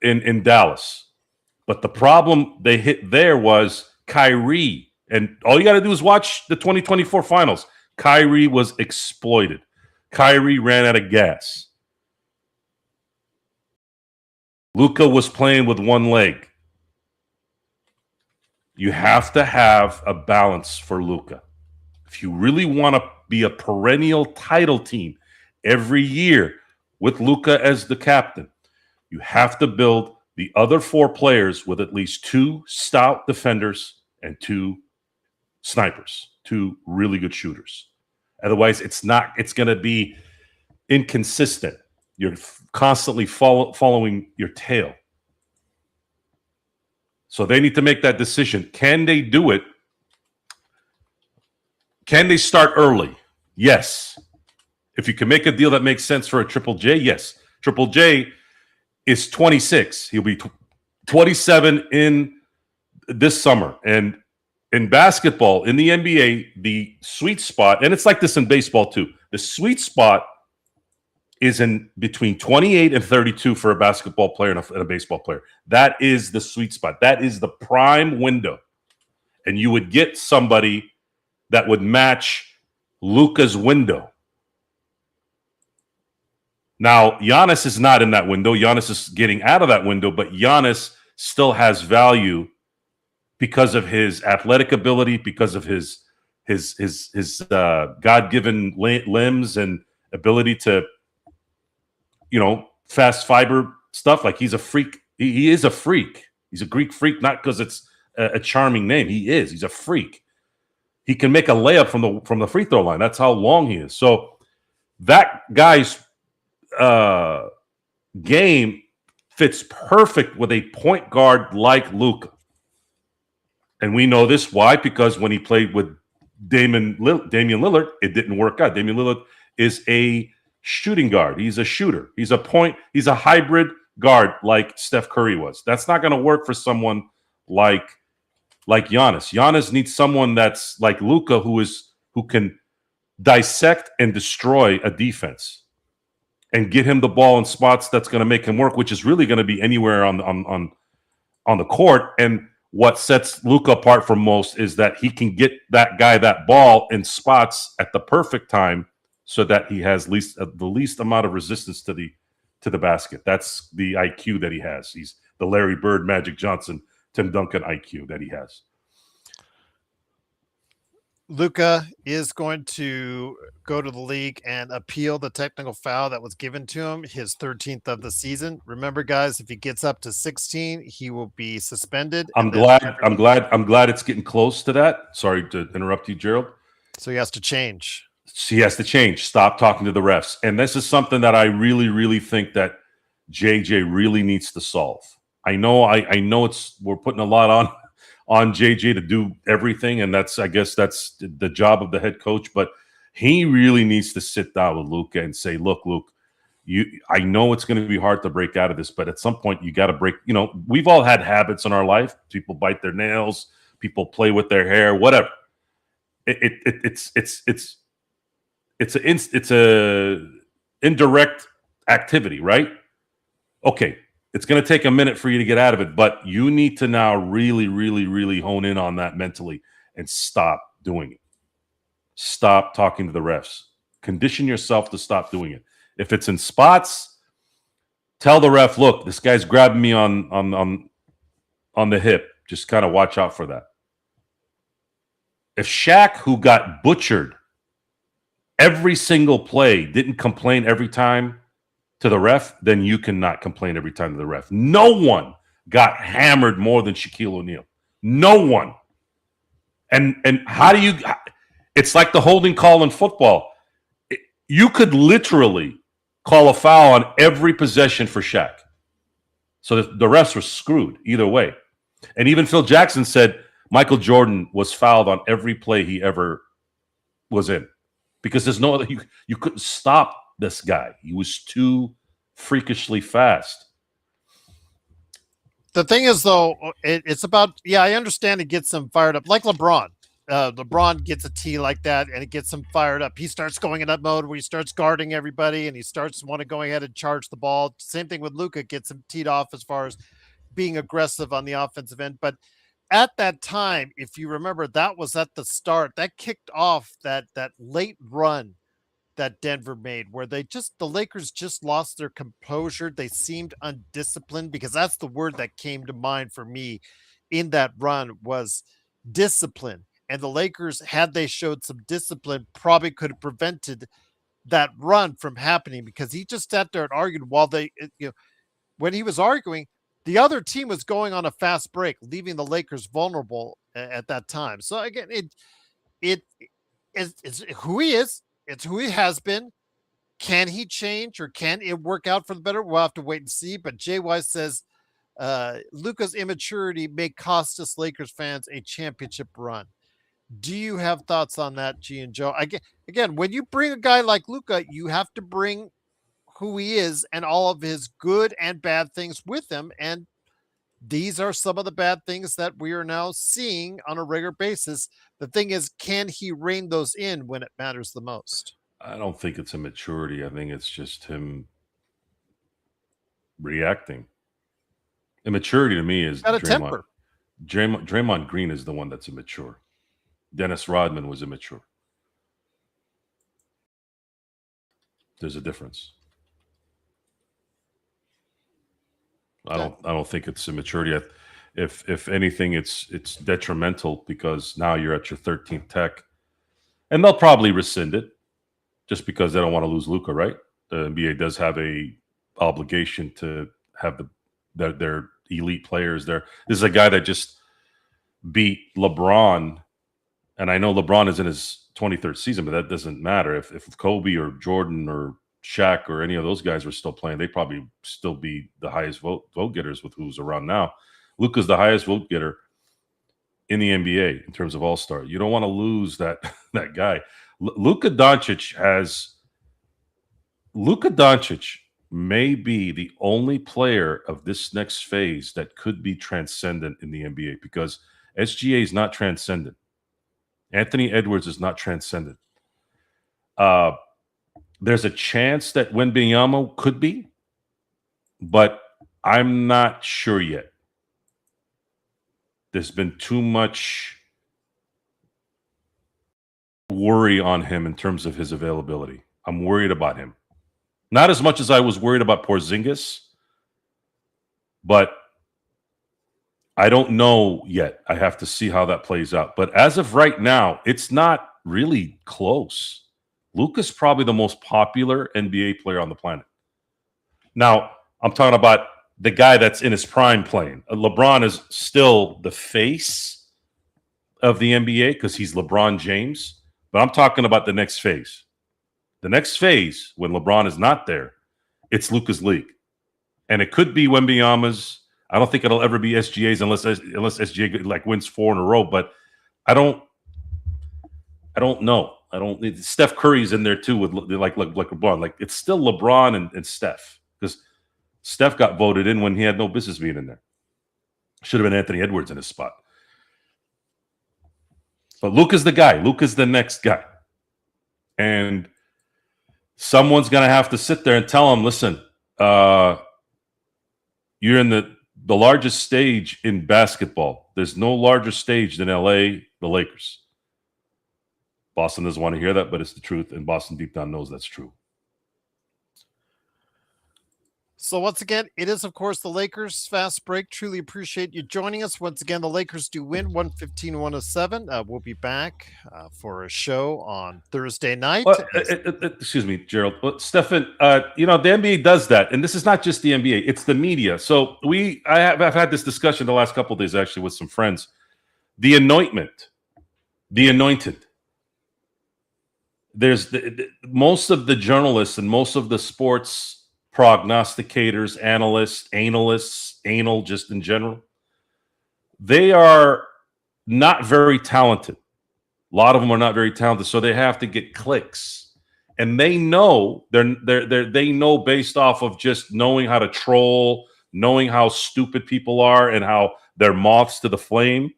in Dallas. But the problem they hit there was Kyrie. And all you got to do is watch the 2024 finals. Kyrie was exploited. Kyrie ran out of gas. Luka was playing with one leg. You have to have a balance for Luka. If you really want to be a perennial title team every year with Luka as the captain, you have to build the other 4 players with at least 2 stout defenders and 2 snipers, 2 really good shooters. Otherwise, it's going to be inconsistent. You're constantly following your tail. So they need to make that decision. Can they do it? Can they start early? Yes. If you can make a deal that makes sense for a Triple J, yes. Triple J is 26. He'll be 27 in this summer. And in basketball, in the NBA, the sweet spot, and it's like this in baseball too, the sweet spot is in between 28 and 32 for a basketball player and a baseball player. That is the sweet spot. That is the prime window. And you would get somebody that would match Luka's window. Now, Giannis is not in that window. Giannis is getting out of that window, but Giannis still has value because of his athletic ability, because of his God-given limbs and ability to, fast fiber stuff. Like he's a freak. He is a freak. He's a Greek freak, not because it's a charming name. He is. He's a freak. He can make a layup from the free throw line. That's how long he is. So that guy's game fits perfect with a point guard like Luka. And we know this. Why? Because when he played with Damian Lillard, it didn't work out. Damian Lillard is a shooting guard. He's a shooter. He's a hybrid guard like Steph Curry was. That's not going to work for someone like Giannis. Giannis needs someone that's like Luka, who can dissect and destroy a defense and get him the ball in spots that's going to make him work, which is really going to be anywhere on the court. And what sets Luka apart from most is that he can get that guy that ball in spots at the perfect time so that he has the least amount of resistance to the basket. That's the IQ that he has. He's the Larry Bird, Magic Johnson, Tim Duncan IQ that he has. Luka is going to go to the league and appeal the technical foul that was given to him, his 13th of the season. Remember, guys, if he gets up to 16, he will be suspended. I'm glad it's getting close to that. Sorry to interrupt you, Gerald. So he has to change. He has to change. Stop talking to the refs. And this is something that I really, really think that JJ really needs to solve. I know we're putting a lot on JJ to do everything, and I guess that's the job of the head coach, but he really needs to sit down with Luka and say, look, Luke, I know it's going to be hard to break out of this, but at some point you got to break. We've all had habits in our life. People bite their nails, people play with their hair, whatever. It's a indirect activity, right? Okay. It's going to take a minute for you to get out of it, but you need to now really, really, really hone in on that mentally and stop doing it. Stop talking to the refs. Condition yourself to stop doing it. If it's in spots, tell the ref, look, this guy's grabbing me on the hip. Just kind of watch out for that. If Shaq, who got butchered every single play, didn't complain every time to the ref, then you cannot complain every time to the ref. No one got hammered more than Shaquille O'Neal. No one. And how do you – it's like the holding call in football. You could literally call a foul on every possession for Shaq. So the refs were screwed either way. And even Phil Jackson said Michael Jordan was fouled on every play he ever was in because there's no other – you couldn't stop this guy. He was too freakishly fast. The thing is, though, it's about, I understand it gets him fired up. Like LeBron. LeBron gets a tee like that, and it gets him fired up. He starts going in that mode where he starts guarding everybody, and he starts want to go ahead and charge the ball. Same thing with Luka, gets him teed off as far as being aggressive on the offensive end. But at that time, if you remember, that was at the start. That kicked off that late run that Denver made, where the Lakers just lost their composure. They seemed undisciplined, because that's the word that came to mind for me in that run was discipline. And the Lakers, had they showed some discipline, probably could have prevented that run from happening, because he just sat there and argued while when he was arguing, the other team was going on a fast break, leaving the Lakers vulnerable at that time. So again, it's who he is. It's who he has been. Can he change or can it work out for the better? We'll have to wait and see. But JY says Luka's immaturity may cost us Lakers fans a championship run. Do you have thoughts on that, G and Joe? Again, when you bring a guy like Luka, you have to bring who he is and all of his good and bad things with him. And these are some of the bad things that we are now seeing on a regular basis. The thing is, can he rein those in when it matters the most? I don't think it's a maturity. I think it's just him reacting. Immaturity to me is Got a Draymond. temper. Draymond Green is the one that's immature. Dennis Rodman was immature. There's a difference. I don't think it's immaturity. If anything, it's detrimental because now you're at your 13th tech, and they'll probably rescind it just because they don't want to lose Luka, right? The NBA does have a obligation to have their elite players there. This is a guy that just beat LeBron, and I know LeBron is in his 23rd season, but that doesn't matter. If Kobe or Jordan or Shaq or any of those guys were still playing, they'd probably still be the highest vote getters with who's around now. Luka's the highest vote getter in the NBA in terms of All-Star. You don't want to lose that guy. Luka Doncic may be the only player of this next phase that could be transcendent in the NBA because SGA is not transcendent. Anthony Edwards is not transcendent. There's a chance that Wembanyama could be, but I'm not sure yet. There's been too much worry on him in terms of his availability. I'm worried about him. Not as much as I was worried about Porzingis, but I don't know yet. I have to see how that plays out. But as of right now, it's not really close. Luka's probably the most popular NBA player on the planet. Now, I'm talking about the guy that's in his prime playing. LeBron is still the face of the NBA because he's LeBron James. But I'm talking about the next phase. The next phase, when LeBron is not there, it's Luka's league. And it could be Wembanyama's. I don't think it'll ever be SGA's unless SGA like wins 4 in a row. But I don't know. Steph Curry's in there too with like LeBron. Like it's still LeBron and Steph because Steph got voted in when he had no business being in there. Should have been Anthony Edwards in his spot. But Luka's the guy. Luka's the next guy. And someone's going to have to sit there and tell him, listen, you're in the largest stage in basketball. There's no larger stage than LA, the Lakers. Boston doesn't want to hear that, but it's the truth, and Boston deep down knows that's true. So once again, it is, of course, the Lakers Fast Break. Truly appreciate you joining us. Once again, the Lakers do win 115-107. We'll be back for a show on Thursday night. Excuse me, Gerald. Stefan, the NBA does that, and this is not just the NBA. It's the media. So I've had this discussion the last couple of days, actually, with some friends. The anointed. There's most of the journalists and most of the sports prognosticators, analysts, anal just in general, they are not very talented. A lot of them are not very talented, so they have to get clicks, and they know they know based off of just knowing how to troll, knowing how stupid people are, and how they're moths to the flame.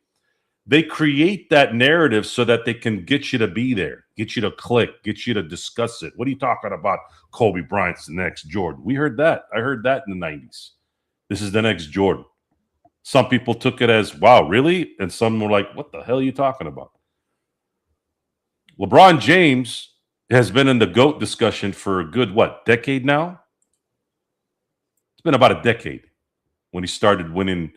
They create that narrative so that they can get you to be there, get you to click, get you to discuss it. What are you talking about? Kobe Bryant's the next Jordan. We heard that. I heard that in the 90s. This is the next Jordan. Some people took it as, wow, really? And some were like, what the hell are you talking about? LeBron James has been in the GOAT discussion for a good, decade now? It's been about a decade when he started winning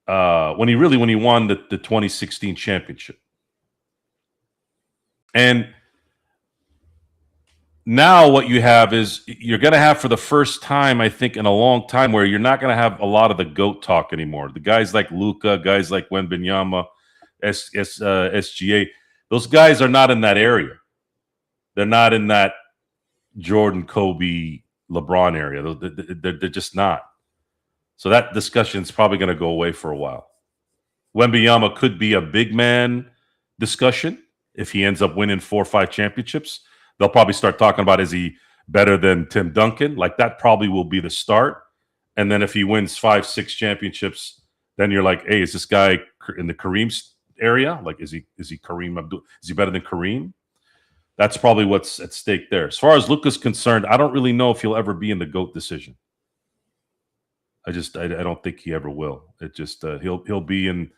when he won the 2016 championship. And now what you have is you're going to have for the first time, I think, in a long time where you're not going to have a lot of the GOAT talk anymore. The guys like Luka, guys like Wembanyama, SGA, those guys are not in that area. They're not in that Jordan, Kobe, LeBron area. They're just not. So that discussion is probably going to go away for a while. Wembanyama could be a big man discussion if he ends up winning 4 or 5 championships. They'll probably start talking about, is he better than Tim Duncan? Like, that probably will be the start. And then if he wins 5, 6 championships, then you're like, hey, is this guy in the Kareem area? Like, is he Kareem Abdul? Is he better than Kareem? That's probably what's at stake there. As far as Luka's concerned, I don't really know if he'll ever be in the GOAT decision. I don't think he ever will. It just he'll be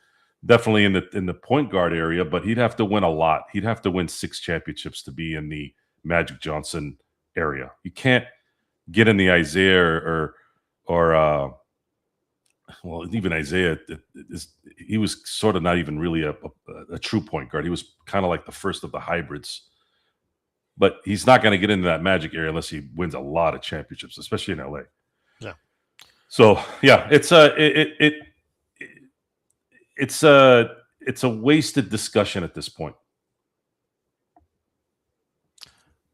definitely in the point guard area, but he'd have to win a lot. He'd have to win 6 championships to be in the Magic Johnson area. You can't get in the Isaiah or well, even Isaiah. He was sort of not even really a true point guard. He was kind of like the first of the hybrids. But he's not going to get into that Magic area unless he wins a lot of championships, especially in LA. Yeah. So yeah, it's a wasted discussion at this point.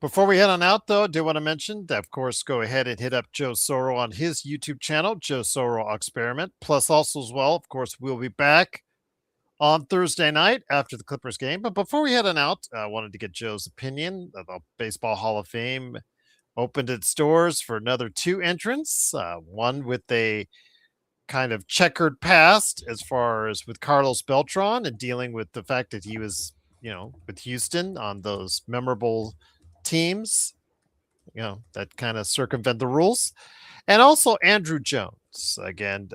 Before we head on out, though, I do want to mention that, of course, go ahead and hit up Joe Soro on his YouTube channel, Joe Soro Experiment. Plus, also as well, of course, we'll be back on Thursday night after the Clippers game. But before we head on out, I wanted to get Joe's opinion. The Baseball Hall of Fame opened its doors for another 2 entrants, one with a kind of checkered past as far as with Carlos Beltran and dealing with the fact that he was, with Houston on those memorable teams, that kind of circumvent the rules. And also Andrew Jones, again,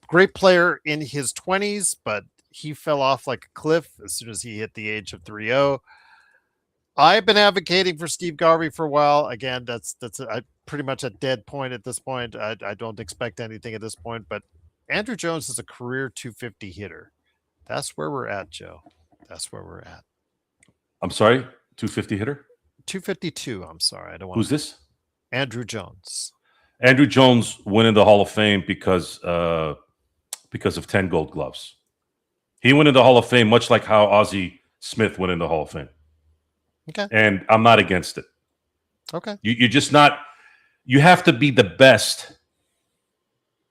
great player in his 20s, but he fell off like a cliff as soon as he hit the age of 30. I've been advocating for Steve Garvey for a while. Again, that's pretty much a dead point at this point. I don't expect anything at this point, but Andrew Jones is a career 250 hitter. That's where we're at, Joe. That's where we're at. I'm sorry, 250 hitter? 252. I'm sorry. I don't want. Who's this? Andrew Jones. Andrew Jones went in the Hall of Fame because of 10 Gold Gloves. He went in the Hall of Fame much like how Ozzie Smith went in the Hall of Fame. Okay. And I'm not against it. Okay. You're just not. You have to be the best,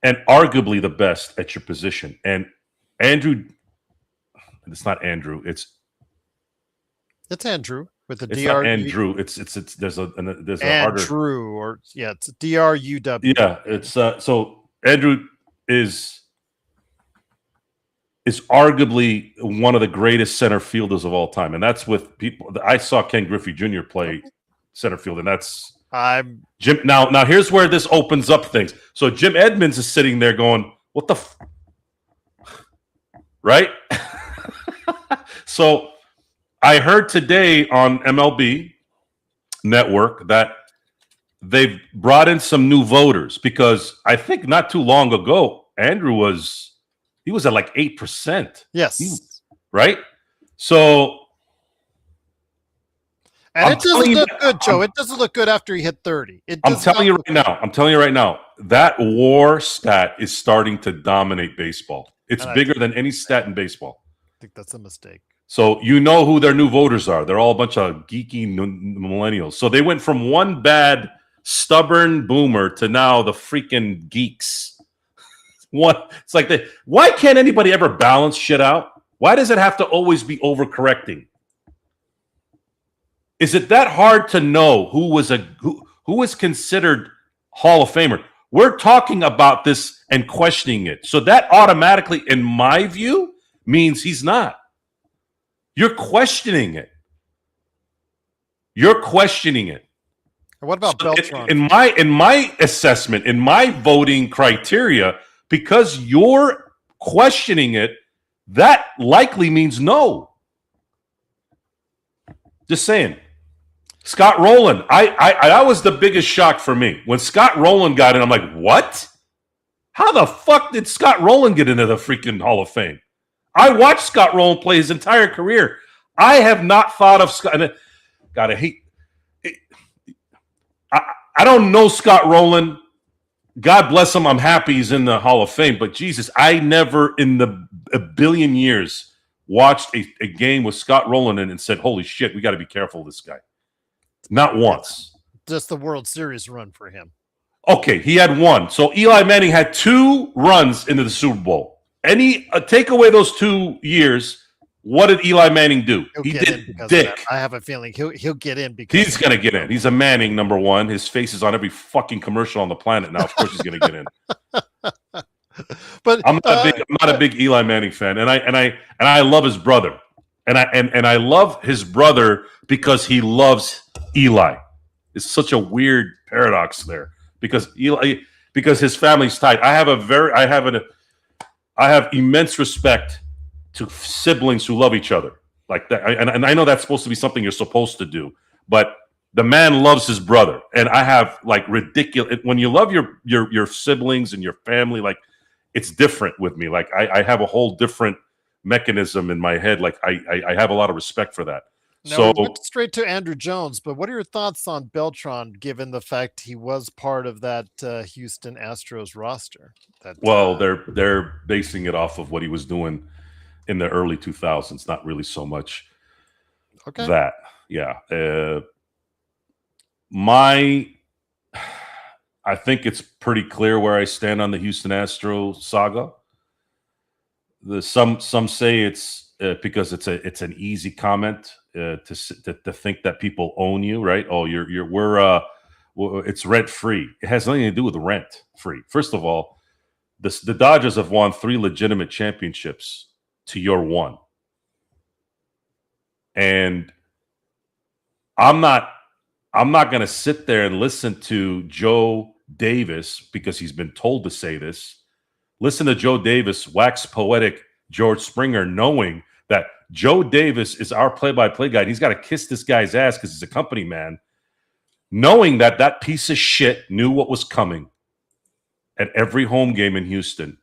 and arguably the best at your position. And Andrew, it's not Andrew. It's Andrew with the it's DR. not Andrew. It's there's a Andrew, harder. or yeah, it's DRUW. Yeah, it's so Andrew is arguably one of the greatest center fielders of all time, and that's with people. I saw Ken Griffey Jr. play center field, and that's Jim. Now here's where this opens up things. So Jim Edmonds is sitting there going, "What the right?" So I heard today on MLB Network that they've brought in some new voters because I think not too long ago Andrew was at like 8%. Yes. Right? So and it doesn't look good, Joe. It doesn't look good after he hit 30. I'm telling you right now, that WAR stat is starting to dominate baseball. It's bigger than any stat in baseball. I think that's a mistake. So you know who their new voters are. They're all a bunch of geeky millennials. So they went from one bad, stubborn boomer to now the freaking geeks. It's like why can't anybody ever balance shit out? Why does it have to always be overcorrecting? Is it that hard to know who is considered Hall of Famer? We're talking about this and questioning it. So that automatically, in my view, means he's not. You're questioning it. And what about Beltran? In my assessment, in my voting criteria, because you're questioning it, that likely means no. Just saying. Scott Rowland, that was the biggest shock for me. When Scott Rowland got in, I'm like, what? How the fuck did Scott Rowland get into the freaking Hall of Fame? I watched Scott Rowland play his entire career. I have not thought of Scott. God, I hate it. I don't know Scott Rowland. God bless him. I'm happy he's in the Hall of Fame. But Jesus, I never in a billion years watched a game with Scott Rowland and said, holy shit, we got to be careful of this guy. Not once. just the World Series run for him. Okay, he had one. So Eli Manning had 2 runs into the Super Bowl. Take away those 2 years, what did Eli Manning do? He'll He get in did because dick. of that. I have a feeling he'll get in because He's going to get in. He's a Manning, number one. His face is on every fucking commercial on the planet now. Of course he's going to get in. But I'm not a big Eli Manning fan, and I love his brother, and I love his brother because he loves Eli. It's such a weird paradox there because his family's tight. I have immense respect to siblings who love each other like that, and I know that's supposed to be something you're supposed to do, but the man loves his brother, and I have like ridiculous when you love your siblings and your family, like. It's different with me. Like I have a whole different mechanism in my head. Like I have a lot of respect for that. now So we went straight to Andrew Jones, but what are your thoughts on Beltran, given the fact he was part of that Houston Astros roster? they're basing it off of what he was doing in the early 2000s. Not really so much that. Yeah. I think it's pretty clear where I stand on the Houston Astros saga. Some say it's because it's an easy comment to think that people own you, right? Oh, it's rent free. It has nothing to do with rent free. First of all, the Dodgers have won 3 legitimate championships to your 1, and I'm not going to sit there and listen to Joe Davis because he's been told to say this. Listen to Joe Davis wax poetic George Springer, knowing that Joe Davis is our play-by-play guy. And he's got to kiss this guy's ass because he's a company man, knowing that piece of shit knew what was coming at every home game in Houston,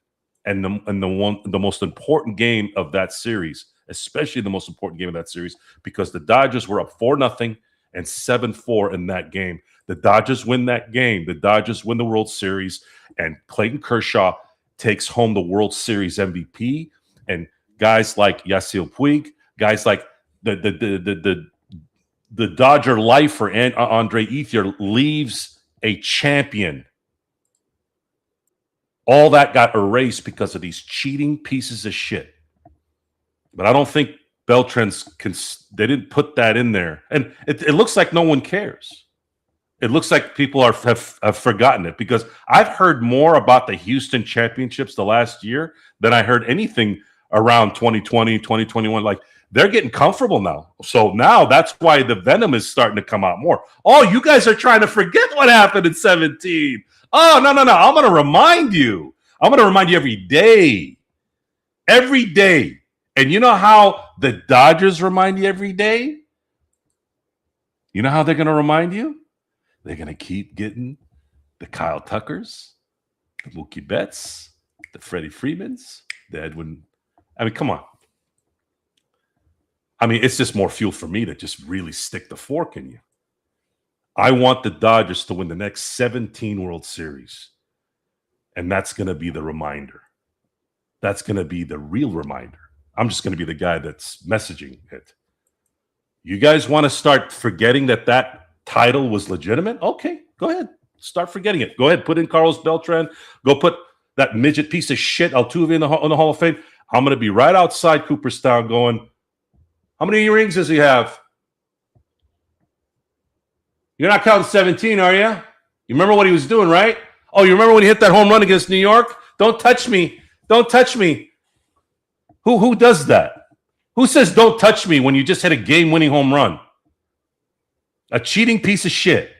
and the most important game of that series, especially the most important game of that series, because the Dodgers were up 4-0. And 7-4 in that game. The Dodgers win that game. The Dodgers win the World Series, and Clayton Kershaw takes home the World Series MVP. And guys like Yasiel Puig, guys like the Dodger lifer and Andre Ethier leaves a champion. All that got erased because of these cheating pieces of shit. But I don't think Beltran's they didn't put that in there, and it looks like no one cares. It looks like people have forgotten it, because I've heard more about the Houston championships the last year than I heard anything around 2020, 2021. Like, they're getting comfortable now. So now that's why the venom is starting to come out more. Oh, you guys are trying to forget what happened in 17. Oh, no. I'm going to remind you. I'm going to remind you every day. Every day. And you know how the Dodgers remind you every day? You know how they're going to remind you? They're going to keep getting the Kyle Tuckers, the Mookie Betts, the Freddie Freemans, the Edwin. I mean, come on. I mean, it's just more fuel for me to just really stick the fork in you. I want the Dodgers to win the next 17 World Series. And that's going to be the reminder. That's going to be the real reminder. I'm just going to be the guy that's messaging it. You guys want to start forgetting that title was legitimate? Okay, go ahead. Start forgetting it. Go ahead. Put in Carlos Beltran. Go put that midget piece of shit Altuve in the Hall of Fame. I'm going to be right outside Cooperstown going, how many rings does he have? You're not counting 17, are you? You remember what he was doing, right? Oh, you remember when he hit that home run against New York? Don't touch me. Don't touch me. Who does that? Who says don't touch me when you just hit a game-winning home run? A cheating piece of shit.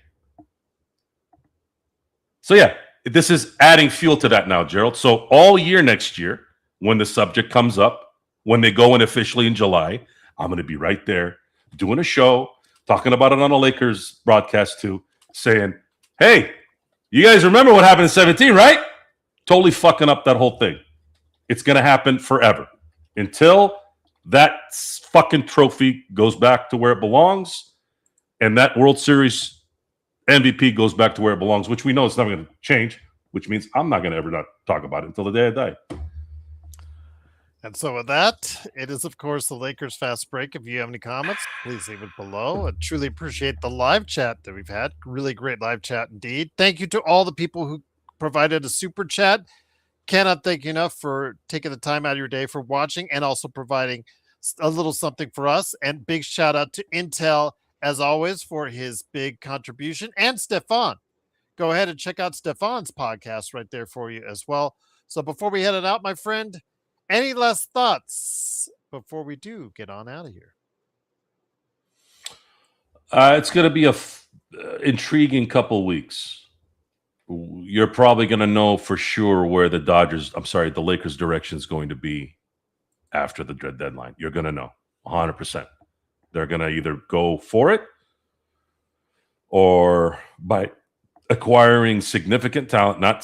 So, yeah, this is adding fuel to that now, Gerald. So all year next year, when the subject comes up, when they go in officially in July, I'm going to be right there doing a show, talking about it on a Lakers broadcast too, saying, hey, you guys remember what happened in 17, right? Totally fucking up that whole thing. It's going to happen forever until that fucking trophy goes back to where it belongs and that World Series MVP goes back to where it belongs, which we know it's never going to change, which means I'm not going to ever not talk about it until the day I die. And so with that, it is, of course, the Lakers Fast Break. If you have any comments, please leave it below. I truly appreciate the live chat that we've had. Really great live chat indeed. Thank you to all the people who provided a super chat. Cannot thank you enough for taking the time out of your day for watching and also providing a little something for us. And big shout out to Intel, as always, for his big contribution. And Stefan. Go ahead and check out Stefan's podcast right there for you as well. So before we head it out, my friend, any last thoughts before we do get on out of here? It's going to be a intriguing couple weeks. You're probably going to know for sure where the Lakers' direction is going to be after the deadline. You're going to know 100%. They're going to either go for it or by acquiring significant talent, not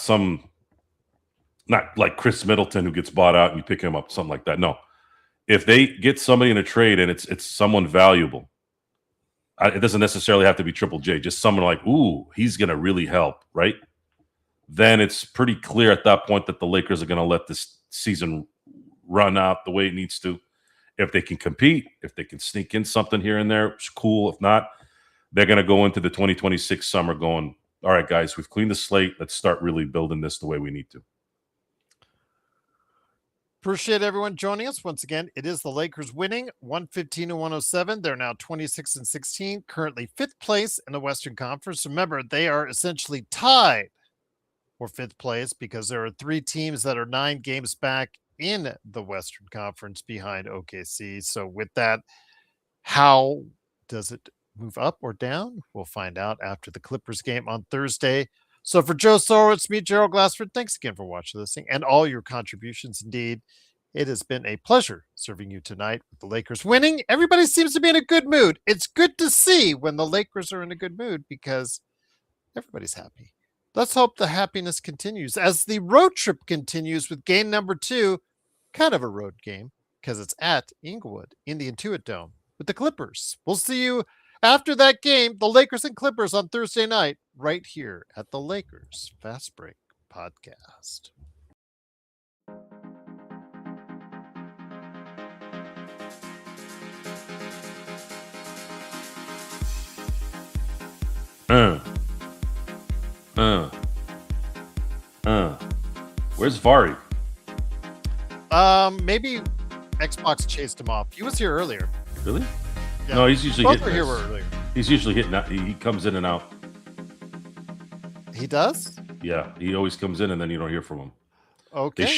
like Chris Middleton who gets bought out and you pick him up, something like that. No, if they get somebody in a trade and it's someone valuable, it doesn't necessarily have to be Triple J, just someone like, ooh, he's going to really help, right? Then it's pretty clear at that point that the Lakers are going to let this season run out the way it needs to. If they can compete, if they can sneak in something here and there, it's cool. If not, they're going to go into the 2026 summer going, all right, guys, we've cleaned the slate. Let's start really building this the way we need to. Appreciate everyone joining us. Once again, it is the Lakers winning 115-107. They're now 26-16, currently fifth place in the Western Conference. Remember, they are essentially tied for fifth place because there are three teams that are 9 games back in the Western Conference behind OKC. So with that, how does it move up or down? We'll find out after the Clippers game on Thursday. So for Joe Sorowitz, me, Gerald Glassford, thanks again for watching, listening, and all your contributions. Indeed, it has been a pleasure serving you tonight with the Lakers winning. Everybody seems to be in a good mood. It's good to see when the Lakers are in a good mood because everybody's happy. Let's hope the happiness continues as the road trip continues with game number 2, kind of a road game because it's at Inglewood in the Intuit Dome with the Clippers. We'll see you after that game, the Lakers and Clippers on Thursday night, right here at the Lakers Fast Break Podcast. Where's Vari? Maybe Xbox chased him off. He was here earlier. Really? Yeah. No, he's usually Both hitting were here us. earlier. He's usually hitting out. He comes in and out. He does? Yeah, he always comes in and then you don't hear from him. Okay. They